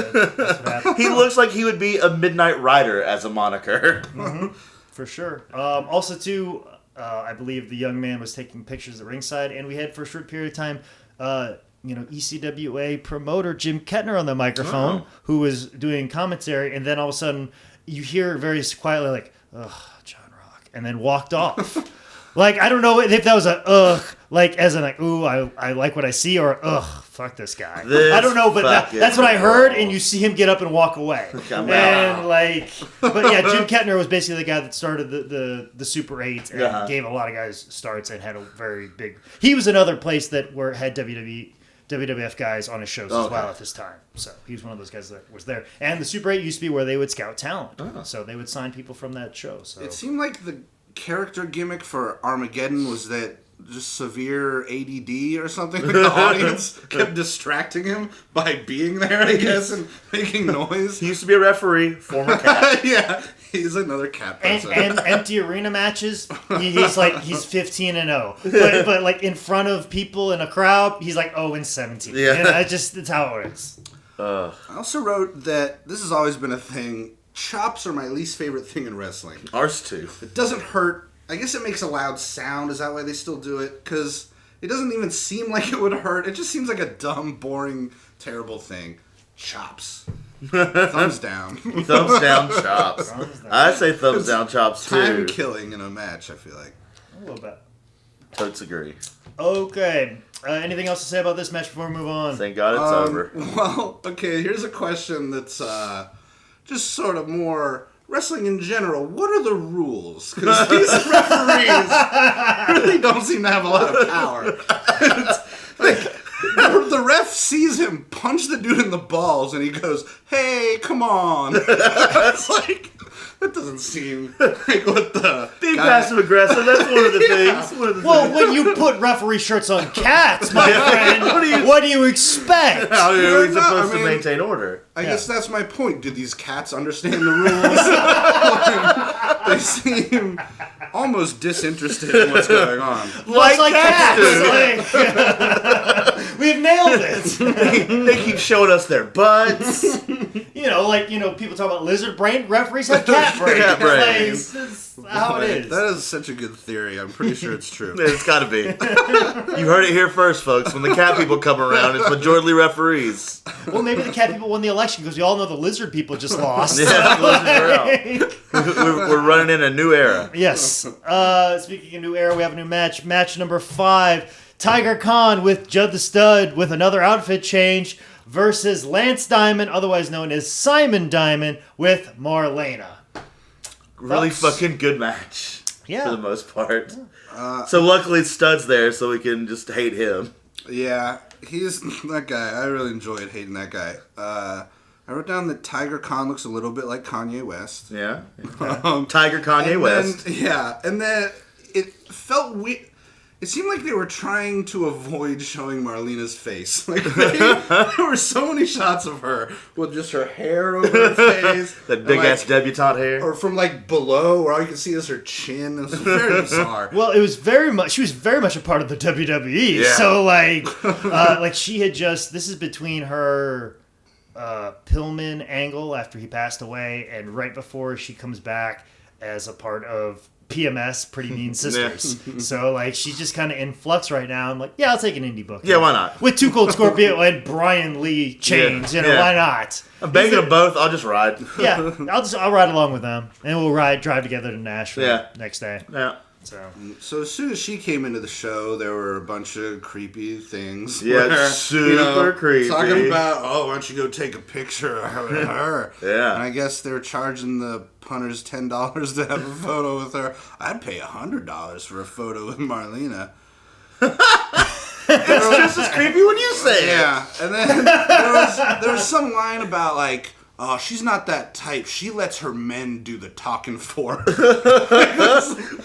He looks like he would be a Midnight Rider as a moniker. Mm-hmm. For sure. Also, too, I believe the young man was taking pictures at ringside, and we had for a short period of time, ECWA promoter Jim Kettner on the microphone, who was doing commentary, and then all of a sudden you hear very quietly like, ugh, John Rock, and then walked off. Like, I don't know if that was a ugh, like as in like, ooh, I like what I see, or ugh, fuck this guy. I don't know, but that's what I heard, and you see him get up and walk away. And like, but yeah, Jim Kettner was basically the guy that started the Super 8 and gave a lot of guys starts and had a very big. He was another place that had WWF guys on his shows as well at this time. So he was one of those guys that was there. And the Super 8 used to be where they would scout talent. So they would sign people from that show. So it seemed like the character gimmick for Armageddon was that just severe ADD or something. Like the audience kept distracting him by being there, I guess, and making noise. He used to be a referee, former cat. Yeah, he's another cat person. And empty arena matches, he's 15-0. But like in front of people in a crowd, he's like 0-17. Yeah, you know, it's how it is. I also wrote that this has always been a thing. Chops are my least favorite thing in wrestling. Ours too. It doesn't hurt. I guess it makes a loud sound. Is that why they still do it? Because it doesn't even seem like it would hurt. It just seems like a dumb, boring, terrible thing. Chops. Thumbs down. Thumbs down chops. I say thumbs down chops too. Time killing in a match, I feel like. A little bit. Totes agree. Okay. Anything else to say about this match before we move on? Thank God it's over. Well, okay, here's a question that's just sort of more wrestling in general, what are the rules? Because these referees really don't seem to have a lot of power. The ref sees him punch the dude in the balls, and he goes, "Hey, come on!" It's like, that doesn't seem like what the being passive aggressive. That's one of the things. When you put referee shirts on cats, my friend, what do you expect? How are we supposed to maintain order? I guess that's my point. Do these cats understand the rules? They seem almost disinterested in what's going on. Like cats. We've nailed it. They keep showing us their butts. People talk about lizard brain. Referees have cat brain. Cat brain. That's how it is. That is such a good theory. I'm pretty sure it's true. It's got to be. You heard it here first, folks. When the cat people come around, it's majority referees. Well, maybe the cat people won the election because we all know the lizard people just lost. Yeah, the lizards are out. We're running in a new era. Yes. Speaking of new era, we have a new match. Match number 5. Tiger Khan with Judd the Stud with another outfit change versus Lance Diamond, otherwise known as Simon Diamond, with Marlena. Really fucking good match. Yeah. For the most part. So luckily Stud's there so we can just hate him. Yeah, he's that guy. I really enjoyed hating that guy. I wrote down that Tiger Khan looks a little bit like Kanye West. Yeah. Tiger Kanye West. And then it felt weird. It seemed like they were trying to avoid showing Marlena's face. Like there were so many shots of her with just her hair over her face. That big ass debutante hair. Or from below where all you can see is her chin. It was very bizarre. Well, she was very much a part of the WWE. Yeah. So she had this is between her Pillman angle after he passed away and right before she comes back as a part of PMS, Pretty Mean Sisters. So, she's just kind of in flux right now. I'm like, yeah, I'll take an indie book. Yeah, why not? With Too Cold Scorpio and Brian Lee chains, why not? I'm begging them both. I'll just ride. Yeah, I'll ride along with them, and we'll drive together to Nashville next day. Yeah. So as soon as she came into the show, there were a bunch of creepy things. Yeah, super creepy. Talking about, why don't you go take a picture of her? Yeah. And I guess they're charging the punters $10 to have a photo with her. I'd pay $100 for a photo with Marlena. It's just as creepy when you say it. Yeah. And then there was some line about oh, she's not that type. She lets her men do the talking for her.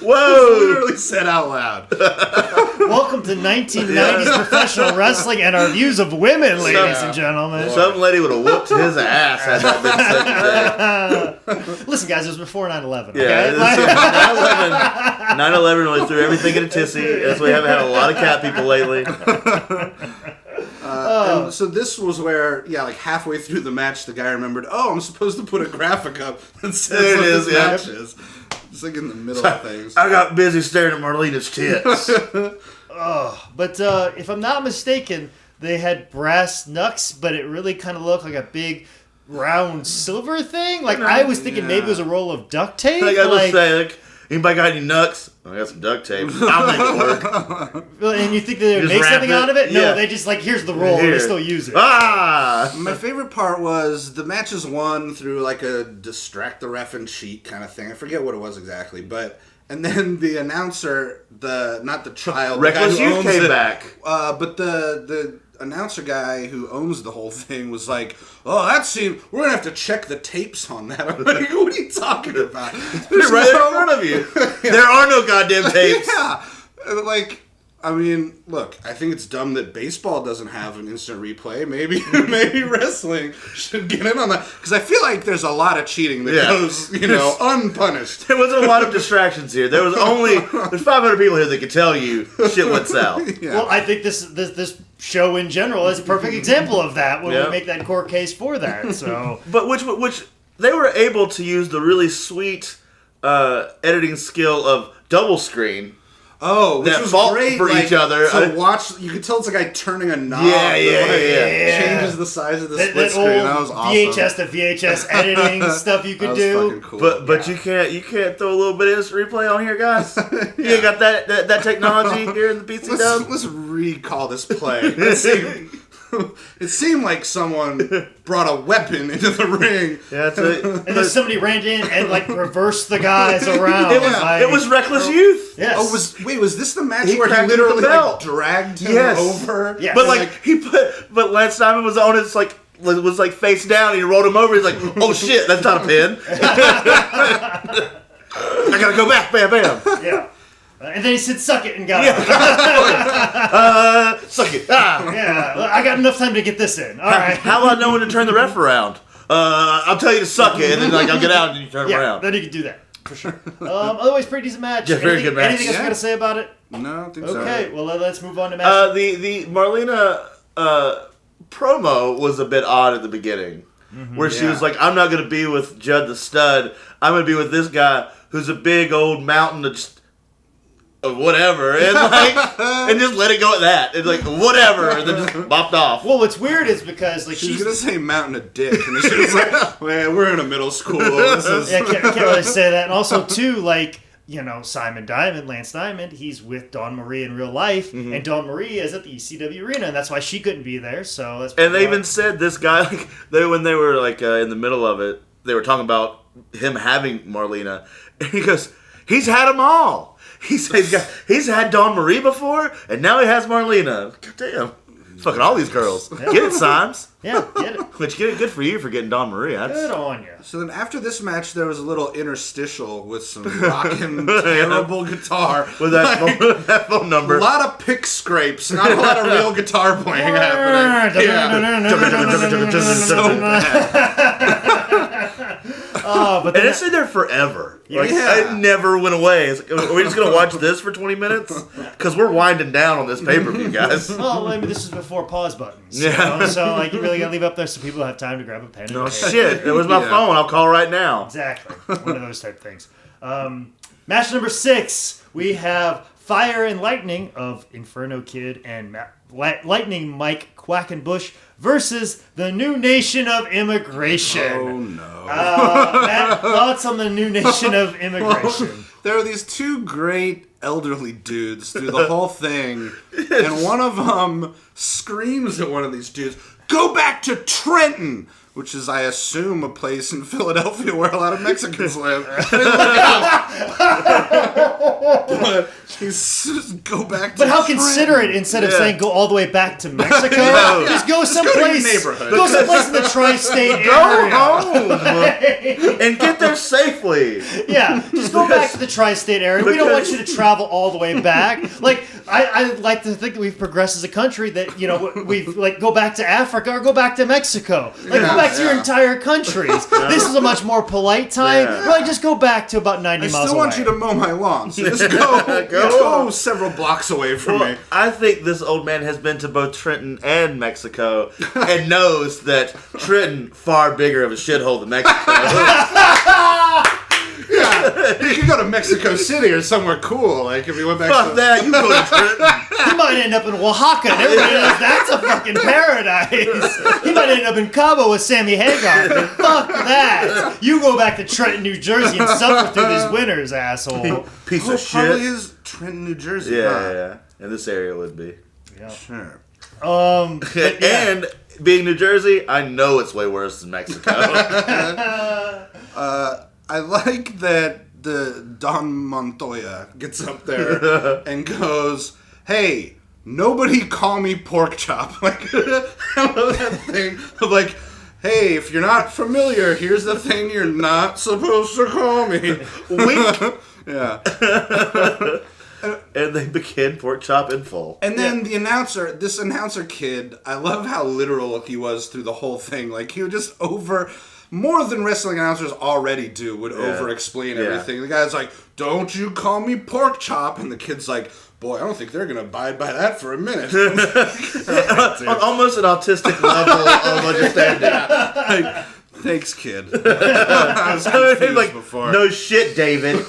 Whoa! Literally said out loud. Welcome to 1990s professional wrestling and our views of women, ladies and gentlemen. Some lady would have whooped his ass had that been said today. Listen, guys, it was before 9/11. Yeah, Okay? 9/11 really threw everything in a tizzy, as we haven't had a lot of cat people lately. And so this was where, halfway through the match, the guy remembered, I'm supposed to put a graphic up that says there it what is, this match is. It's in the middle of things. I got busy staring at Marlena's tits. But if I'm not mistaken, they had brass knucks, but it really kind of looked like a big round silver thing. I was thinking maybe it was a roll of duct tape. I was say, anybody got any nucks? I got some duct tape. I'll make it work. And you think they would make something out of it? No, they just here's the roll and they still use it. My favorite part was the matches won through a distract the ref and cheat kind of thing. I forget what it was exactly, and then the announcer, not the child, Reckless Youth came back. But the announcer guy who owns the whole thing was like, that scene, we're going to have to check the tapes on that. I'm like, what are you talking about? They're right in front of you. There are no goddamn tapes. Yeah. Look, I think it's dumb that baseball doesn't have an instant replay. Maybe wrestling should get in on that. Because I feel like there's a lot of cheating that goes, unpunished. There wasn't a lot of distractions here. There's 500 people here that could tell you shit went south. Yeah. Well, I think this show in general is a perfect example of that when we make that core case for that. So, but which they were able to use the really sweet editing skill of double screen. Oh, which was great for each other. So watch, you could tell it's a guy turning a knob. Yeah. Changes the size of the split screen. That was awesome. VHS to VHS editing stuff you could do. Fucking cool. But you can't throw a little bit of instant replay on here, guys. You ain't got that technology here in the PC dub. Let's recall this play. Let's see. it seemed like someone brought a weapon into the ring. Yeah, that's it. And then somebody ran in and like reversed the guys around. It was reckless youth. Yes. Oh, was this the match He where he cracked the literally belt. like dragged him Yes. over? Yes. But And, but Lance Diamond was on his was like face down, and he rolled him over. He's like, "Oh shit, that's not a pin." I gotta go back, bam, bam. Yeah. And then he said, "Suck it," and got it. Suck it. Ah. Yeah. I got enough time to get this in. All right. How will I know when to turn the ref around? I'll tell you to suck it, and then I'll get out and you turn Yeah. around. Then you can do that for sure. Otherwise, pretty decent match. Yeah, very good match. Anything else you got to say about it? No, I think so. Okay. Well, let's move on to match. The Marlena promo was a bit odd at the beginning, where she was like, "I'm not going to be with Judd the Stud. I'm going to be with this guy who's a big old mountain of just whatever," and and just let it go at that. It's like whatever, and then just bopped off. Well, what's weird is because like She was gonna say mountain of dick, and then she was like, "Man, we're in a middle school. This is yeah, can't really say that. And also too, like, you know, Simon Diamond, Lance Diamond, he's with Dawn Marie in real life, and Dawn Marie is at the ECW arena, and that's why she couldn't be there. So that's And they even said this guy, when they were in the middle of it, they were talking about him having Marlena, and he goes, "He's had them all. He's had Dawn Marie before, and now he has Marlena. God damn. Fucking all these girls. Yeah. Get it, Symes. Yeah, get it. Which, good for you for getting Dawn Marie. Good on you. So then after this match, there was a little interstitial with some rockin' terrible guitar. With that phone number. A lot of pick scrapes, not a lot of real guitar playing happening. So bad. But And it's in there forever. Yeah. It never went away. It's like, are we just going to watch this for 20 minutes? Because we're winding down on this pay-per-view, guys. well, I mean, this is before pause buttons. Yeah. You know? So, like, you really got to leave up there so people have time to grab a pen and No paper. shit. It was my phone. I'll call right now. Exactly. One of those type things. Match number 6, we have Fire and Lightning of Inferno Kid and Lightning Mike Quackenbush versus the New Nation of Immigration. Oh no. Matt, thoughts on the New Nation of Immigration? There are these two great elderly dudes through the whole thing, and one of them screams at one of these dudes, "Go back to Trenton!" Which is, I assume, a place in Philadelphia where a lot of Mexicans live. But he's go back to But how Trenton. considerate, instead of saying go all the way back to Mexico, No. just go your someplace. neighborhood. Go someplace in the tri-state Go area. home and get there safely. Yeah, just go back to the tri-state area. We don't want you to travel all the way back. Like, I like to think that we've progressed as a country, that, you know, we've, like, go back to Africa or go back to Mexico. Like, go back to your entire countries. This is a much more polite time. Yeah. Like, just go back to about 90 I miles still away. want you to mow my lawn, so just go several blocks away from me. I think this old man has been to both Trenton and Mexico and knows that Trenton far bigger of a shithole than Mexico. Yeah, you could go to Mexico City or somewhere cool. Like if you went back Fuck to that, you go to Trenton. He might end up in Oaxaca, and everybody knows that's a fucking paradise. He might end up in Cabo with Sammy Hagar. Fuck that. You go back to Trenton, New Jersey, and suffer through these winters, asshole. Piece of probably shit. is Trenton, New Jersey. Yeah. In this area would be. Yeah. Sure. But yeah. And being New Jersey, I know it's way worse than Mexico. I like that the Don Montoya gets up there and goes, "Hey, nobody call me pork chop." Like, I love that thing of like, "Hey, if you're not familiar, here's the thing you're not supposed to call me." Wink. Yeah. And they begin pork chop in full. And then this announcer kid, I love how literal he was through the whole thing. Like, he would just more than wrestling announcers already do, would over-explain everything. The guy's like, "Don't you call me pork chop," and the kid's like, "Boy, I don't think they're going to abide by that for a minute." On almost an autistic level of understanding. Like, thanks, kid. I was confused Like, before. no shit, David.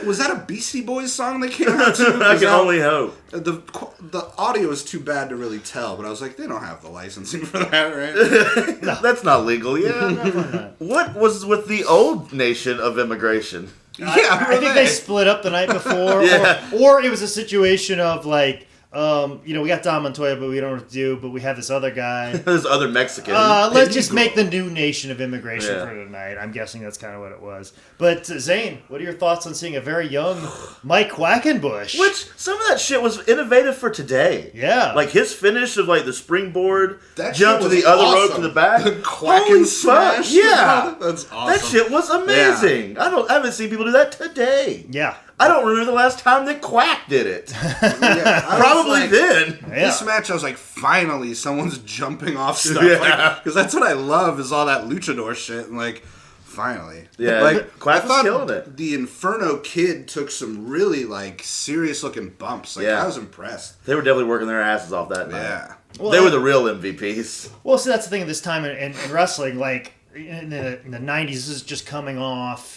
Was that a Beastie Boys song that came out too? I can only hope. The audio is too bad to really tell, but I was like, they don't have the licensing for that, right? That's not legal, yeah. What was with the old nation of immigration? I think they split up the night before, Yeah. or it was a situation of like We got Don Montoya, but we don't know what to do. But we have this other guy. This other Mexican. Let's just make the new nation of immigration for tonight. I'm guessing that's kind of what it was. But Zane, what are your thoughts on seeing a very young Mike Quackenbush? Which some of that shit was innovative for today. Yeah, like his finish of like the springboard that jump to the other rope to the back. The Quacken smash. Yeah, that's awesome. That shit was amazing. Yeah. I haven't seen people do that today. Yeah. I don't remember the last time that Quack did it. Probably like, then. Yeah. This match, I was like, finally, someone's jumping off stuff. Because that's what I love is all that luchador shit. And like, finally. Yeah, like, Quack was killing it. The Inferno Kid took some really like serious looking bumps. Like, I was impressed. They were definitely working their asses off that night. Yeah. Well, they were the real MVPs. Well, so that's the thing at this time in wrestling. Like, in the 90s, this is just coming off...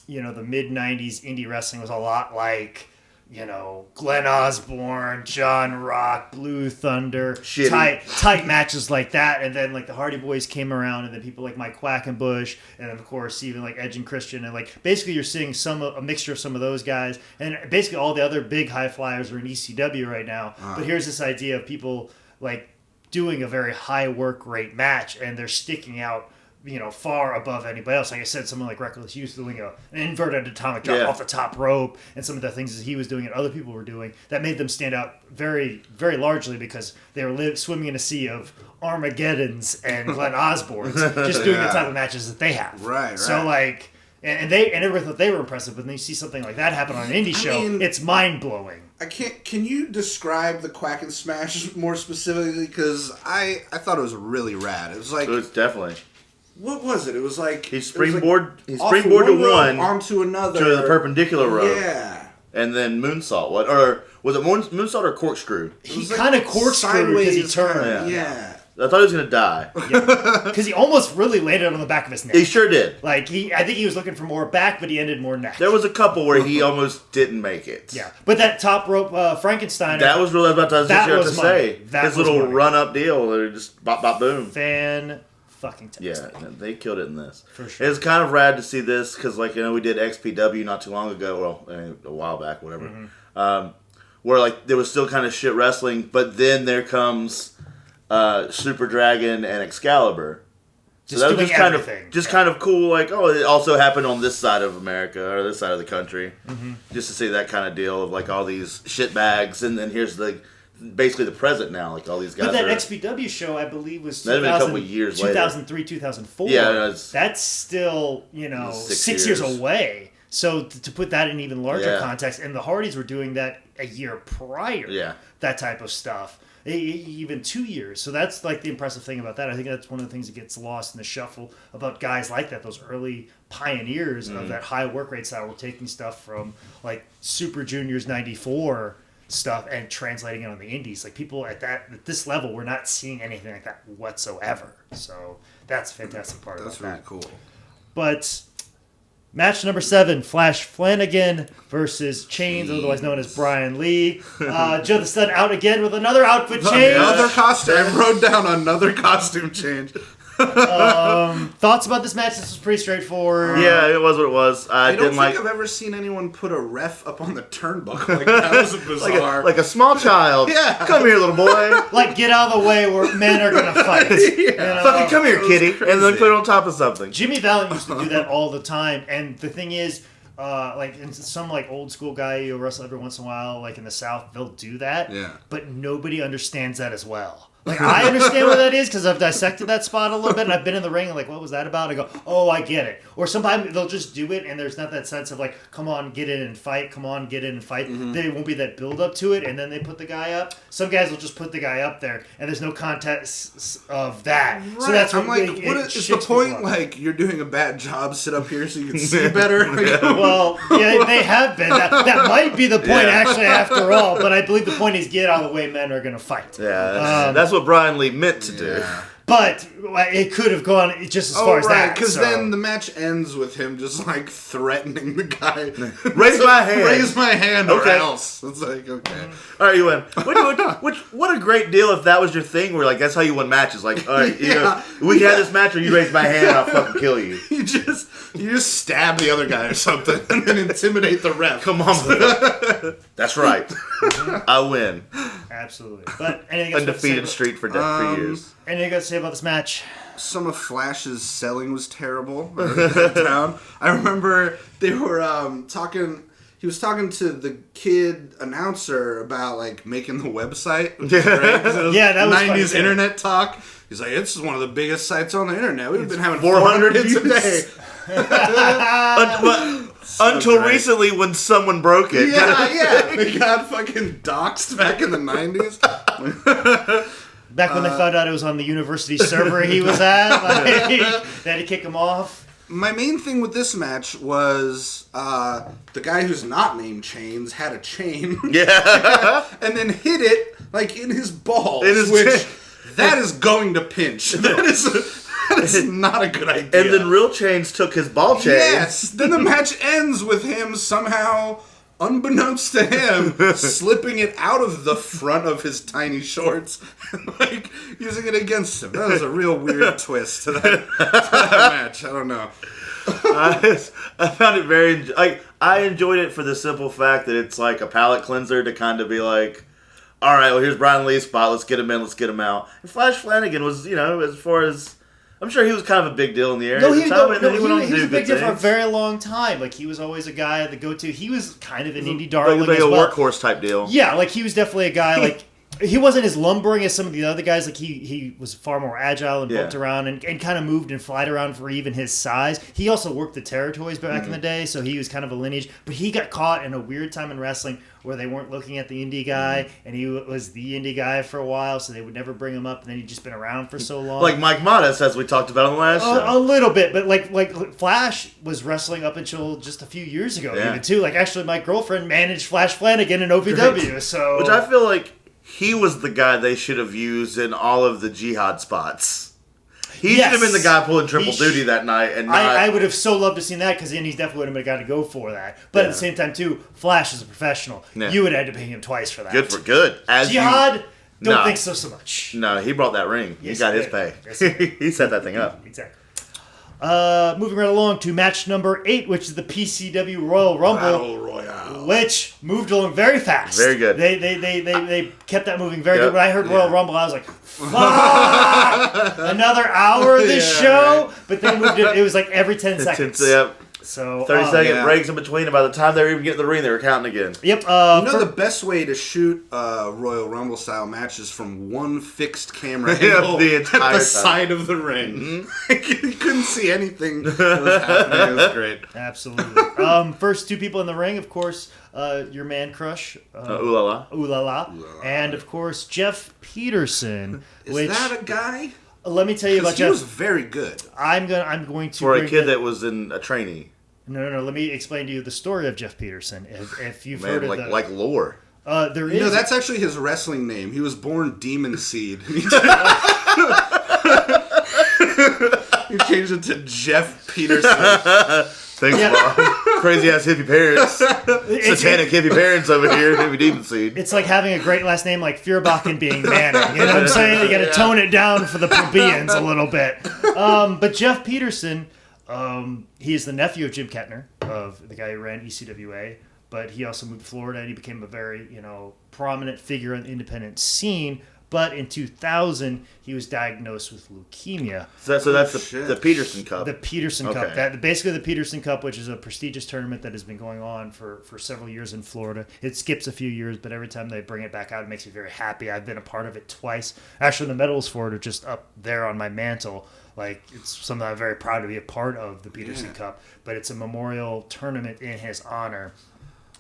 the mid-90s indie wrestling was a lot like, Glenn Osborne, John Rock, Blue Thunder, tight matches like that. And then, like, the Hardy Boys came around, and then people like Mike Quackenbush, and then, of course, even, like, Edge and Christian. And, like, basically you're seeing a mixture of some of those guys. And basically all the other big high flyers are in ECW right now. But here's this idea of people, like, doing a very high work rate match, and they're sticking out far above anybody else. Like I said, someone like Reckless Youth doing an inverted atomic drop off the top rope, and some of the things that he was doing and other people were doing that made them stand out very, very largely because they were swimming in a sea of Armageddons and Glenn Osbornes, just doing the type of matches that they have. Right. So like, and everyone thought they were impressive, but then you see something like that happen on an indie show, it's mind blowing. Can you describe the Quack and Smash more specifically? Because I thought it was really rad. It was like, it was definitely. What was it? It was like he springboard to one onto another to the perpendicular rope. Yeah, and then moonsault. Or was it moonsault or corkscrew? He kind of corkscrewed because he turned. Yeah. I thought he was gonna die. Because he almost really landed on the back of his neck. He sure did. Like I think he was looking for more back, but he ended more neck. There was a couple where he almost didn't make it. Yeah, but that top rope Frankenstein. That was really about to say. His little run up deal, just bop bop boom. Fucking yeah, they killed it in this. For sure. It's kind of rad to see this because, like, we did XPW not too long ago, well, a while back, whatever. Mm-hmm. Where like there was still kind of shit wrestling, but then there comes Super Dragon and Excalibur. So that was just kind of cool. Like, it also happened on this side of America or this side of the country, just to see that kind of deal of like all these shit bags, and then here's basically the present now, like all these guys. But that XPW show, I believe, was 2003, 2004. Yeah, that's still 6 years away. So to put that in even larger context, and the Hardys were doing that a year prior. Yeah, that type of stuff, even 2 years. So that's like the impressive thing about that. I think that's one of the things that gets lost in the shuffle about guys like that, those early pioneers of that high work rate style, were taking stuff from like Super Juniors '94. Stuff and translating it on the indies. Like people at this level, we're not seeing anything like that whatsoever. So that's a fantastic part of that. That's really cool. But match number 7, Flash Flanagan versus Chains, otherwise known as Brian Lee. Joe the Stud out again with another outfit change. Another costume. I wrote down another costume change. Thoughts about this match? This was pretty straightforward. Yeah, it was what it was. I don't think I've ever seen anyone put a ref up on the turnbuckle. Like, that was bizarre. like a small child. Yeah. Come here, little boy. Like, get out of the way where men are going to fight. Fucking come here, kitty. Crazy. And then put it on top of something. Jimmy Valiant used to do that all the time. And the thing is, like in some like old school guy you wrestle every once in a while, like in the South, they'll do that. Yeah. But nobody understands that as well. Like, I understand what that is because I've dissected that spot a little bit and I've been in the ring and like, what was that about? I go, oh, I get it. Or sometimes they'll just do it and there's not that sense of like, come on, get in and fight. Come on, get in and fight. Mm-hmm. There won't be that build up to it and then they put the guy up. Some guys will just put the guy up there and there's no context of that. Right. So that's I'm like, what is the point? Like, you're doing a bad job, sit up here so you can see better? Well, yeah, they have been. That might be the point actually after all, but I believe the point is get out of the way, men are going to fight. Yeah, that's what Brian Lee meant to do. But it could have gone just as far as that. Because then the match ends with him just like threatening the guy. Raise my hand. Raise my hand or else. It's like, okay. All right, you win. What a great deal if that was your thing where like that's how you win matches. Like, all right, we can have this match or you raise my hand and I'll fucking kill you. You just stab the other guy or something and then intimidate the ref. Come on, bro. That's right. I win. Absolutely. But anything else Undefeated streak for years. Anything else to say about this match? Some of Flash's selling was terrible. Down. I remember they were talking. He was talking to the kid announcer about like making the website. Which is great, that was 90s fun, internet talk. He's like, it's one of the biggest sites on the internet. We've been having 400 hits a day. Until recently, when someone broke it. Yeah. They got fucking doxxed back in the 90s. Back when they found out it was on the university server he was at, like, they had to kick him off. My main thing with this match was the guy who's not named Chains had a chain. Yeah. And then hit it like in his balls. That is going to pinch. That is not a good idea. And then Real Chains took his ball chain. Yes. Then the match ends with him somehow, unbeknownst to him, slipping it out of the front of his tiny shorts and like using it against him. That was a real weird twist to that match. I don't know. I found it very... I enjoyed it for the simple fact that it's like a palate cleanser to kind of be like, all right, well, here's Brian Lee's spot. Let's get him in. Let's get him out. And Flash Flanagan was, as far as... I'm sure he was kind of a big deal in the area. He was a big deal for a very long time. Like, he was always a guy, the go-to. He was kind of an indie darling like as well. a workhorse type deal. Yeah, like, he was definitely a guy, like... He wasn't as lumbering as some of the other guys. Like, he was far more agile and bumped around and kind of moved and flied around for even his size. He also worked the territories back in the day, so he was kind of a lineage. But he got caught in a weird time in wrestling where they weren't looking at the indie guy, and he was the indie guy for a while, so they would never bring him up, and then he'd just been around for so long. Like Mike Modest, as we talked about on the last show. A little bit, but like Flash was wrestling up until just a few years ago, even too. Like, actually, my girlfriend managed Flash Flanagan in OVW, so... Which I feel like he was the guy they should have used in all of the Jihad spots. He should have been the guy pulling triple duty that night. And I would have so loved to have seen that, because then he definitely would have been a guy to go for that. But at the same time, too, Flash is a professional. Yeah. You would have had to pay him twice for that. Good. Jihad, don't think so much. No, he brought that ring. He got his pay. Yes, he set that thing up. Exactly. Moving right along to match number 8, which is the PCW Royal Rumble. Battle Royale. Which moved along very fast. Very good. They kept that moving very good. When I heard Royal Rumble, I was like, fuck! Another hour of this show? But they moved it. It was like every 10 seconds. So 30-second breaks in between, and by the time they were even getting to the ring, they were counting again. Yep. The best way to shoot Royal Rumble style matches from one fixed camera angle the entire at the side of the ring. Mm-hmm. You couldn't see anything that was happening. It was great. Absolutely. First two people in the ring, of course, your man crush, LaLa, and of course Jeff Peterson. Is that a guy? Let me tell you about Jeff. He was very good. I'm going to for a kid that was in a trainee. No. Let me explain to you the story of Jeff Peterson. If you've heard of like lore. There is. No, that's actually his wrestling name. He was born Demon Seed. He changed it to Jeff Peterson. Thanks, Mom. Crazy ass hippie parents. Satanic hippie parents over here. Hippie Demon Seed. It's like having a great last name like Feuerbach and being Manning. You know what I'm saying? You got to tone it down for the plebeians a little bit. But Jeff Peterson, he is the nephew of Jim Kettner, of the guy who ran ECWA. But he also moved to Florida, and he became a very, prominent figure in the independent scene. But in 2000, he was diagnosed with leukemia. So that's the Peterson Cup. The Peterson Cup. Basically, the Peterson Cup, which is a prestigious tournament that has been going on for several years in Florida. It skips a few years, but every time they bring it back out, it makes me very happy. I've been a part of it twice. Actually, the medals for it are just up there on my mantle. Like, it's something I'm very proud to be a part of, the Peterson Cup. But it's a memorial tournament in his honor.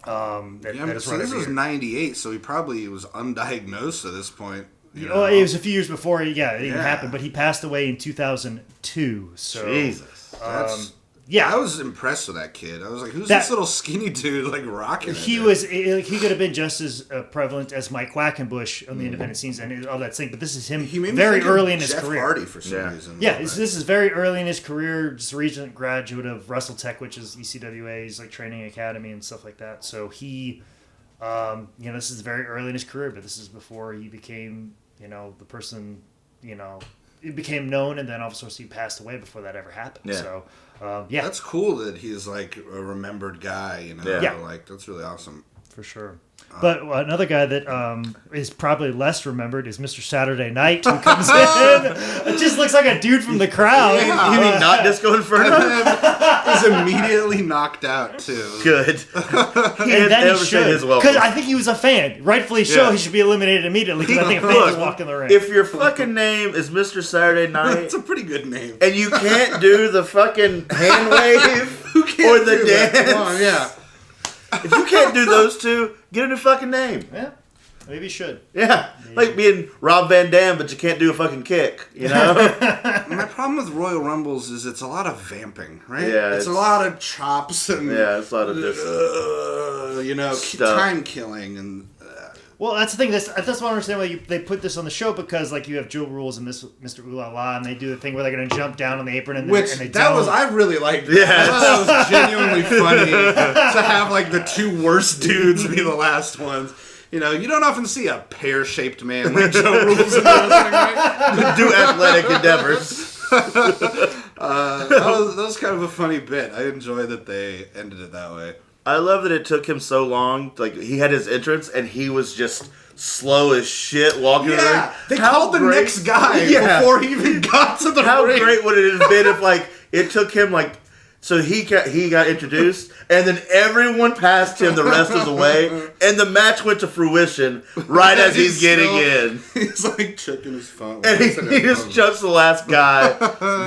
This was 98, so he probably was undiagnosed at this point. It was a few years before it even happened, but he passed away in 2002. So Jesus. I was impressed with that kid. I was like, who's this little skinny dude like rocking? He could have been just as prevalent as Mike Quackenbush on the independent scenes and all that thing, but this is him very early in his career. Jeff Hardy for some reason. Yeah, this is very early in his career. Just a recent graduate of WrestleTech, which is ECWA's like training academy and stuff like that. So he, this is very early in his career, but this is before he became, the person, it became known, and then of course he passed away before that ever happened. Yeah. So, that's cool that he's like a remembered guy. Like that's really awesome for sure. But another guy that is probably less remembered is Mr. Saturday Night, who comes in. It just looks like a dude from the crowd. Yeah. You mean not Disco Inferno? He's immediately knocked out, too. Good. And then he should. Because I think he was a fan. Rightfully so, he should be eliminated immediately because I think a fan was walking the ring. If your fucking name is Mr. Saturday Night... That's a pretty good name. And you can't do the fucking hand wave or the dance. Yeah. If you can't do those two, get a new fucking name. Yeah. Maybe you should. Yeah. Like being Rob Van Dam, but you can't do a fucking kick, you know? My problem with Royal Rumbles is it's a lot of vamping, right? Yeah. It's a lot of chops and... Yeah, it's a lot of time killing and... Well, that's the thing. That's what I don't understand why they put this on the show, because like you have Joe Rules and Mr. LaLa, and they do the thing where they're going to jump down on the apron and I really liked. That. Yeah, that was genuinely funny to have like the two worst dudes be the last ones. You know, you don't often see a pear-shaped man like Joe Rules in wrestling, right? Do athletic endeavors. That was kind of a funny bit. I enjoy that they ended it that way. I love that it took him so long. Like, he had his entrance, and he was just slow as shit walking around. They called the next guy before he even got to the ring. How great would it have been if, like, it took him, like... So he got introduced, and then everyone passed him the rest of the way, and the match went to fruition right as he's getting in. He's like checking his phone. And he just chucks the last guy.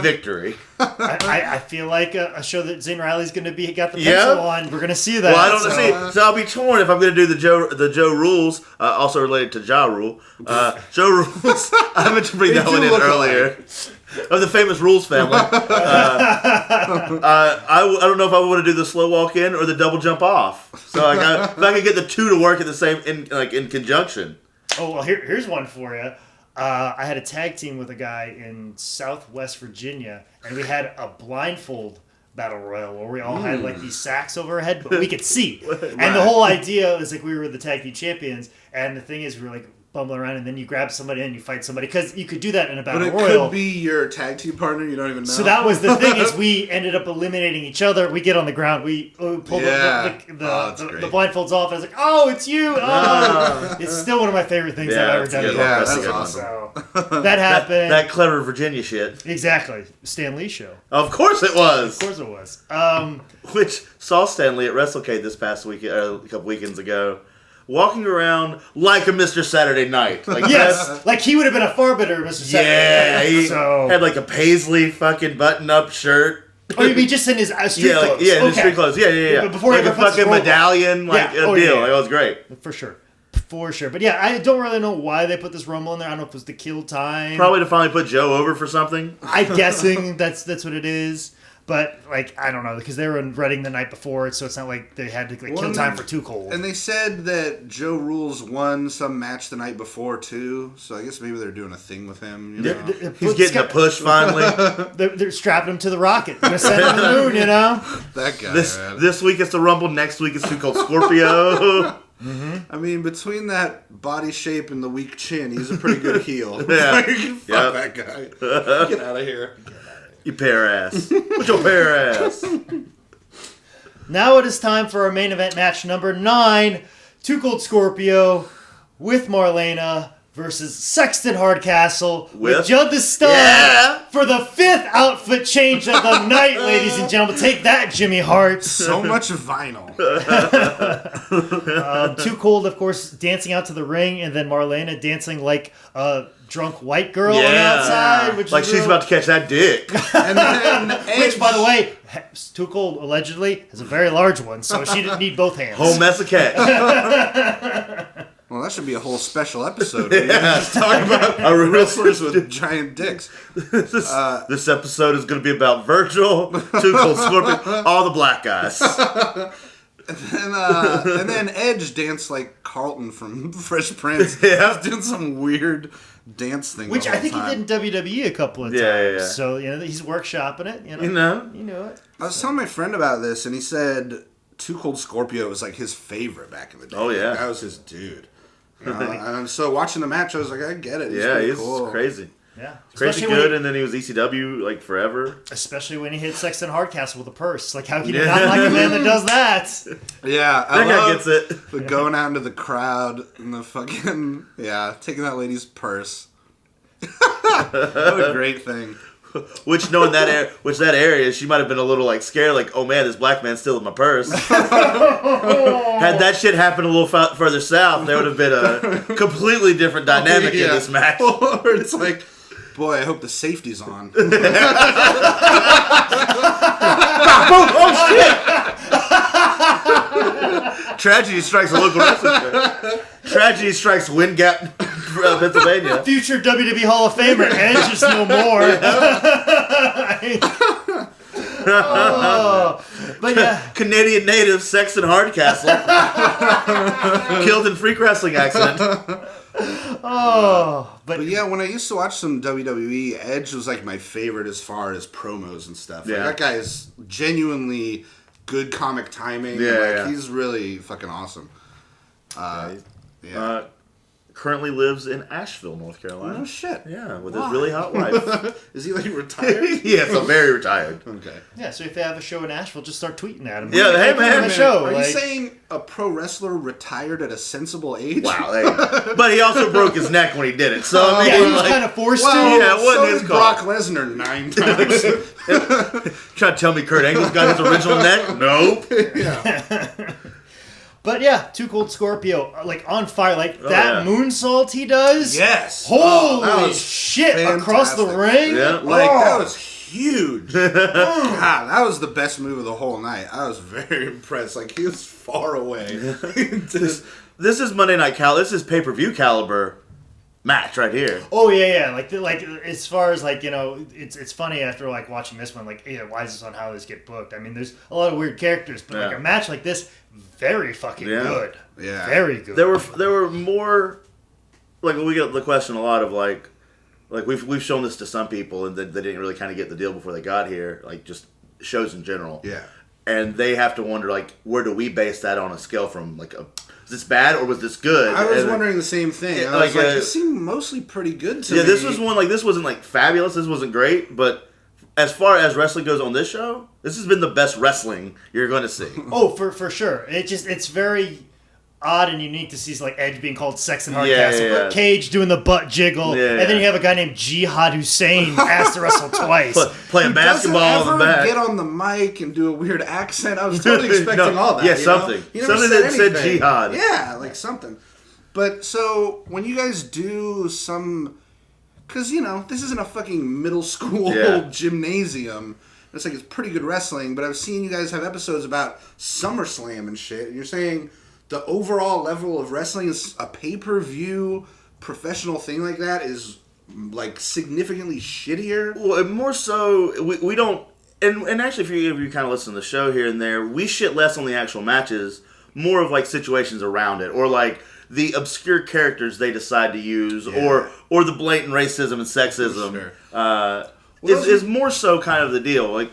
Victory. I feel like a show that Zane Riley's going to be got the pencil on. We're going to see that. Well, I don't see. So I'll be torn if I'm going to do the Joe Rules, also related to Ja Rule. Joe Rules. I meant to bring that one in earlier. Of the famous Rules family. I don't know if I want to do the slow walk in or the double jump off. So if I could get the two to work at the same in conjunction. Oh well, here's one for you. I had a tag team with a guy in Southwest Virginia, and we had a blindfold battle royal where we all had like these sacks over our head, but we could see. And the whole idea is like we were the tag team champions, and the thing is we were like bumbling around, and then you grab somebody and you fight somebody, because you could do that in a battle royal. But it could be your tag team partner, you don't even know. So that was the thing, is we ended up eliminating each other. We get on the ground, we pull the blindfolds off, and I was like, oh, it's you! Oh. It's still one of my favorite things I've ever done. Yeah, that's awesome. So, that happened. That clever Virginia shit. Exactly. Stan Lee show. Of course it was. Of course it was. Which saw Stan Lee at WrestleCade this past weekend, a couple weekends ago. Walking around like a Mr. Saturday Night. Like, yes, like he would have been a far better Mr. Saturday Night. He had like a paisley fucking button-up shirt. Oh, you mean just in his street clothes? Yeah, in his street clothes. Yeah. But before like a fucking medallion, like a deal. Yeah. Like, it was great. For sure. But yeah, I don't really know why they put this Rumble in there. I don't know if it was to kill time. Probably to finally put Joe over for something. I'm guessing that's what it is. But, like, I don't know, because they were in Reading the night before, so it's not like they had to kill time for Too Cold. And they said that Joe Rules won some match the night before, too, so I guess maybe they're doing a thing with him, you know? He's getting a push, finally. They're strapping him to the rocket. They're going to send him to the moon, you know? That guy, This week it's the Rumble, next week it's Too Cold Scorpio. Mm-hmm. I mean, between that body shape and the weak chin, he's a pretty good heel. Yeah. Fuck that guy. Get out of here. You pear ass. What's your pear ass? Now it is time for our main event match number 9. Too Cold Scorpio with Marlena versus Sexton Hardcastle with Judd the Stud for the 5th outfit change of the night, ladies and gentlemen. Take that, Jimmy Hart. So much vinyl. Too Cold, of course, dancing out to the ring, and then Marlena dancing like a drunk white girl on the outside. Which like she's about to catch that dick. And then which, by the way, Too Cold allegedly has a very large one, so she didn't need both hands. Whole mess of cat. Well, that should be a whole special episode. Where just talk about wrestlers with giant dicks. This episode is going to be about Virgil, Too Cold Scorpion, all the black guys. And then Edge danced like Carlton from Fresh Prince. Yeah. He's doing some weird dance thing. Which I think he did in WWE a couple of times. Yeah. So, he's workshopping it. You know it. I was telling my friend about this, and he said Too Cold Scorpio was like his favorite back in the day. Oh, yeah. That was his dude. And so watching the match, I was like, I get it. He's cool. Crazy. Yeah. Crazy good, and then he was ECW like forever. Especially when he hit Sexton Hardcastle with a purse. Like, how can you not like a man that does that? Yeah, that guy gets it. The going out into the crowd and the fucking taking that lady's purse. What a great thing. Which knowing that area, she might have been a little like scared, like, oh man, this black man's stealing my purse. Had that shit happened a little further south, there would have been a completely different dynamic in this match. Or it's like, boy, I hope the safety's on. Oh shit! Tragedy strikes a local wrestling fan. Tragedy strikes Wind Gap, Pennsylvania. Future WWE Hall of Famer Edge is no more. But yeah, Canadian native Sexton Hardcastle killed in freak wrestling accident. But yeah, when I used to watch some WWE, Edge was like my favorite as far as promos and stuff. Like, that guy is genuinely good comic timing. He's really fucking awesome. Currently lives in Asheville, North Carolina. Oh shit! Yeah, with his really hot wife. Is he like retired? Yeah, so very retired. Okay. Yeah, so if they have a show in Asheville, just start tweeting at him. Yeah, hey man, show. Are you saying a pro wrestler retired at a sensible age? Wow, but he also broke his neck when he did it. So I mean, he was kind of forced to. Yeah, it wasn't so his call. Brock Lesnar 9 times. Trying to tell me Kurt Angle's got his original neck? Nope. Yeah. But yeah, Too Cold Scorpio, like on fire, like that moonsault he does. Yes. Holy shit! Fantastic. Across the ring. Yeah. Like that was huge. God, that was the best move of the whole night. I was very impressed. Like he was far away. This is Monday Night This is pay-per-view caliber match right here. Oh yeah. Like as far as like, you know, it's funny after like watching this one, like, yeah, why is this on How This Get Booked? I mean, there's a lot of weird characters, but like a match like this, very fucking good. Yeah. Very good. There were more, like, we get the question a lot of like we've shown this to some people and they didn't really kind of get the deal before they got here, like just shows in general. Yeah. And they have to wonder, like, where do we base that on a scale from, like, is this bad or was this good? I was wondering the same thing. I was like, this seemed mostly pretty good to me. Yeah, this was one, like, this wasn't, like, fabulous. This wasn't great, but as far as wrestling goes on this show, this has been the best wrestling you're going to see. Oh, for sure. It's very odd and unique to see like Edge being called Sexton Hardcastle, Cage doing the butt jiggle, and then you have a guy named Jihad Hussein asked to wrestle twice, playing basketball in the back. Get on the mic and do a weird accent. I was totally expecting all that. Yeah, something. Something that said Jihad. Yeah, like something. But so when you guys do some, because you know this isn't a fucking middle school gymnasium. It's like it's pretty good wrestling, but I've seen you guys have episodes about SummerSlam and shit, and you're saying the overall level of wrestling is a pay-per-view professional thing like that is like significantly shittier. Well, more so, we don't. And actually, if you kind of listen to the show here and there, we shit less on the actual matches, more of like situations around it, or like the obscure characters they decide to use, or the blatant racism and sexism. Sure. Is more so kind of the deal. Like,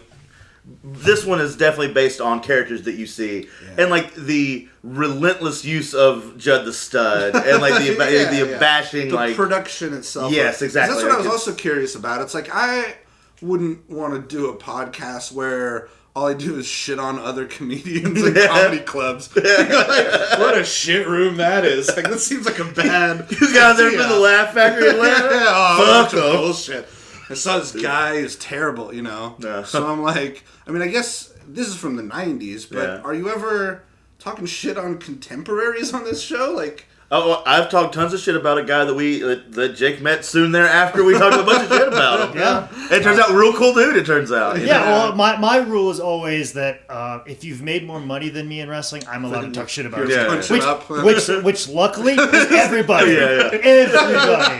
this one is definitely based on characters that you see, and like the relentless use of Judd the Stud, and like the bashing, the like production itself. Yes, exactly. That's what I was also curious about. It's like I wouldn't want to do a podcast where all I do is shit on other comedians in comedy clubs. Like, what a shit room that is. Like, that seems like a bad. You guys ever been to the Laugh Factory in Atlanta? Fuck bullshit. I saw this guy who's terrible, you know? No. So I'm like, I mean, I guess this is from the 90s, but are you ever talking shit on contemporaries on this show? Like, oh, I've talked tons of shit about a guy that Jake met soon thereafter. We talked a bunch of shit about him. Yeah. It turns out, real cool dude, it turns out. Well, my rule is always that if you've made more money than me in wrestling, I'm allowed to talk shit about you. Which luckily is everybody. Everybody.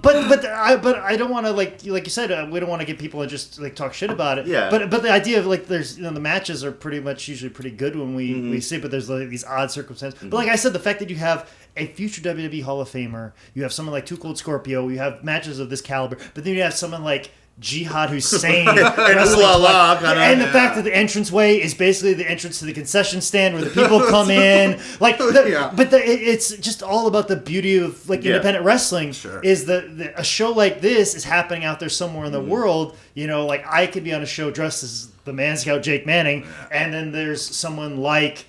But I don't want to, like you said, we don't want to get people to just like talk shit about it. Yeah. But the idea of like there's, you know, the matches are pretty much usually pretty good when we see it, but there's like these odd circumstances. But like I said, the fact that you have a future WWE Hall of Famer, you have someone like Too Cold Scorpio, you have matches of this caliber, but then you have someone like Jihad Hussein. And LaLa and the fact that the entranceway is basically the entrance to the concession stand where the people come in. It's just all about the beauty of independent wrestling. Sure. Is a show like this is happening out there somewhere in the world. I could be on a show dressed as the Man Scout Jake Manning, and then there's someone like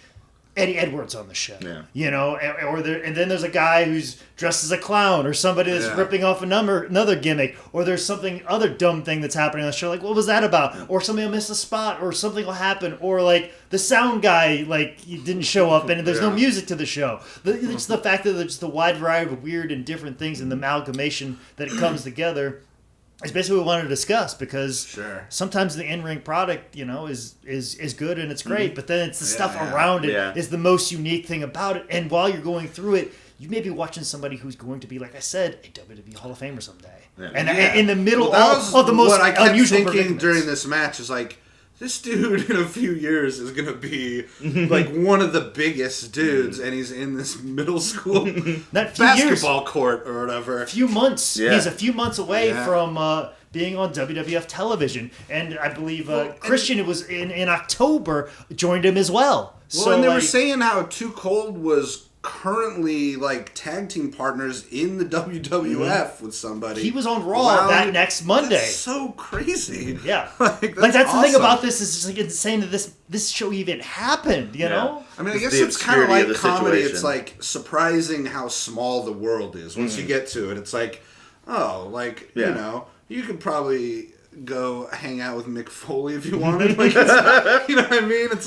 Eddie Edwards on the show, and then there's a guy who's dressed as a clown, or somebody that's ripping off another gimmick, or there's something other dumb thing that's happening on the show. Like, what was that about? Or somebody will miss a spot, or something will happen, or the sound guy he didn't show up, and there's no music to the show. It's the fact that there's the wide variety of weird and different things and the amalgamation that it comes together. It's basically what we wanted to discuss, because sometimes the in-ring product, is good and it's great, but then it's the stuff around it is the most unique thing about it. And while you're going through it, you may be watching somebody who's going to be, like I said, a WWE Hall of Famer someday. Yeah. And in the middle of the most what I kept unusual thinking during this match is this dude in a few years is going to be one of the biggest dudes, and he's in this middle school basketball court or whatever. A few months. Yeah. He's a few months away from being on WWF television. And I believe Christian, it was in October, joined him as well. Well, and they were saying how Too Cold was currently tag team partners in the WWF with somebody. He was on Raw that next Monday. That's so crazy. Yeah. That's awesome. The thing about this is just insane that this show even happened, you know? I mean, I guess it's kind of like comedy. Situation. It's surprising how small the world is once you get to it. It's you could probably go hang out with Mick Foley if you wanted. You know what I mean? It's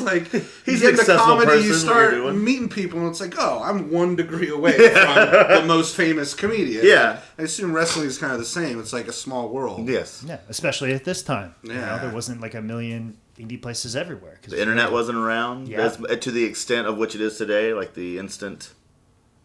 he's an accessible comedy, person. you start meeting people, and it's I'm 1 degree away from the most famous comedian. Yeah. I assume wrestling is kind of the same. It's a small world. Yes. Yeah, especially at this time. Yeah. There wasn't a million indie places everywhere. The internet wasn't around to the extent of which it is today, the instant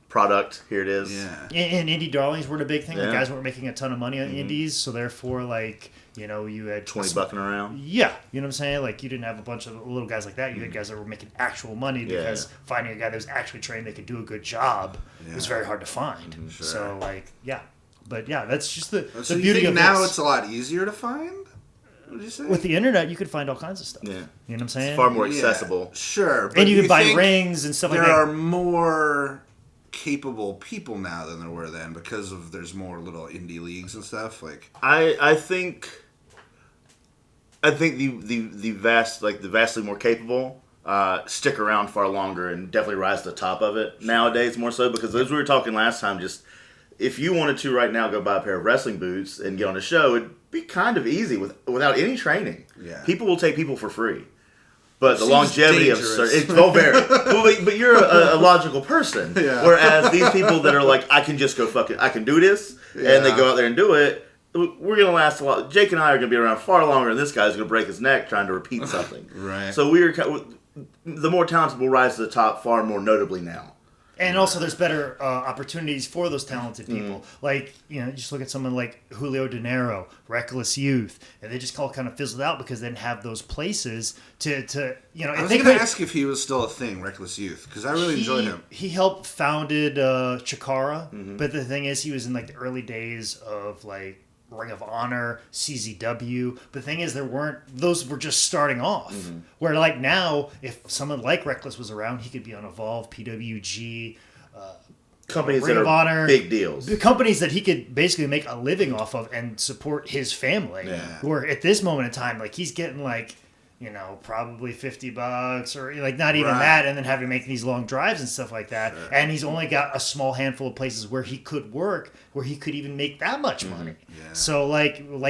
product, here it is. Yeah. And indie darlings weren't a big thing. The guys weren't making a ton of money on indies, so therefore you had 20 bucking around. Yeah, you know what I'm saying? You didn't have a bunch of little guys like that. You had guys that were making actual money because finding a guy that was actually trained that could do a good job was very hard to find. Sure. So but that's just the so beauty of now this. It's a lot easier to find. What did you say? With the internet, you could find all kinds of stuff. Yeah, you know what I'm saying? It's far more accessible. Sure, and you can buy rings and stuff like that. There are more capable people now than there were then because there's more little indie leagues and stuff. I think the vastly more capable stick around far longer and definitely rise to the top of it nowadays more so, because as we were talking last time, just if you wanted to right now go buy a pair of wrestling boots and get on a show, it'd be kind of easy without any training. Yeah. People will take people for free. But the longevity of it's very. But you're a logical person. Yeah. Whereas these people that are I can just go I can do this, and they go out there and do it. We're gonna last a lot. Jake and I are gonna be around far longer, and this guy's gonna break his neck trying to repeat something. Right. So the more talented will rise to the top far more notably now. And also, there's better opportunities for those talented people. Just look at someone like Julio De Niro, Reckless Youth, and they just all kind of fizzled out because they didn't have those places to. I was going to ask if he was still a thing, Reckless Youth, because I really enjoyed him. He helped founded Chikara, but the thing is, he was in the early days of Ring of Honor, CZW. But the thing is, those were just starting off. Mm-hmm. Where now, if someone like Reckless was around, he could be on Evolve, PWG, companies Ring that of are Honor, big deals. The companies that he could basically make a living off of and support his family. Yeah. Where at this moment in time, he's getting probably $50 or not even that, and then having to make these long drives and stuff like that. Sure. And he's only got a small handful of places where he could work, where he could even make that much money. Yeah. So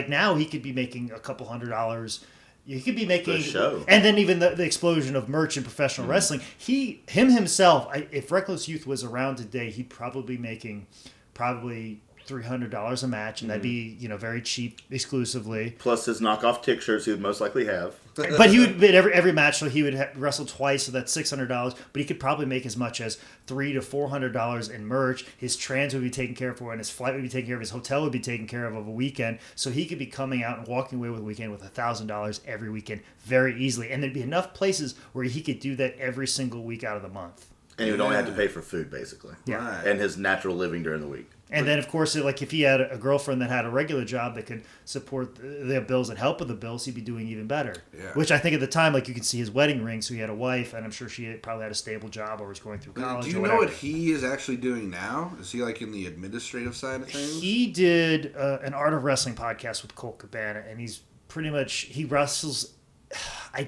now he could be making a couple $100. He could be making, show. And then even the explosion of merch in professional wrestling. Himself, if Reckless Youth was around today, he'd probably be making $300 a match, and that'd be very cheap exclusively. Plus his knockoff tick shirts he would most likely have. But he would bid every match, so he would wrestle twice, so that's $600. But he could probably make as much as $300 to $400 in merch. His trans would be taken care of, and his flight would be taken care of. His hotel would be taken care of a weekend. So he could be coming out and walking away with a weekend with $1,000 every weekend very easily. And there'd be enough places where he could do that every single week out of the month. And he would only have to pay for food, basically. Yeah. And his natural living during the week. And then, of course, like if he had a girlfriend that had a regular job that could support the bills and help with the bills, he'd be doing even better. Yeah. Which I think at the time, like you could see his wedding ring, so he had a wife, and I'm sure she probably had a stable job or was going through college. Do you know what he is actually doing now? Is he like in the administrative side of things? He did an Art of Wrestling podcast with Colt Cabana, and he's pretty much he wrestles. He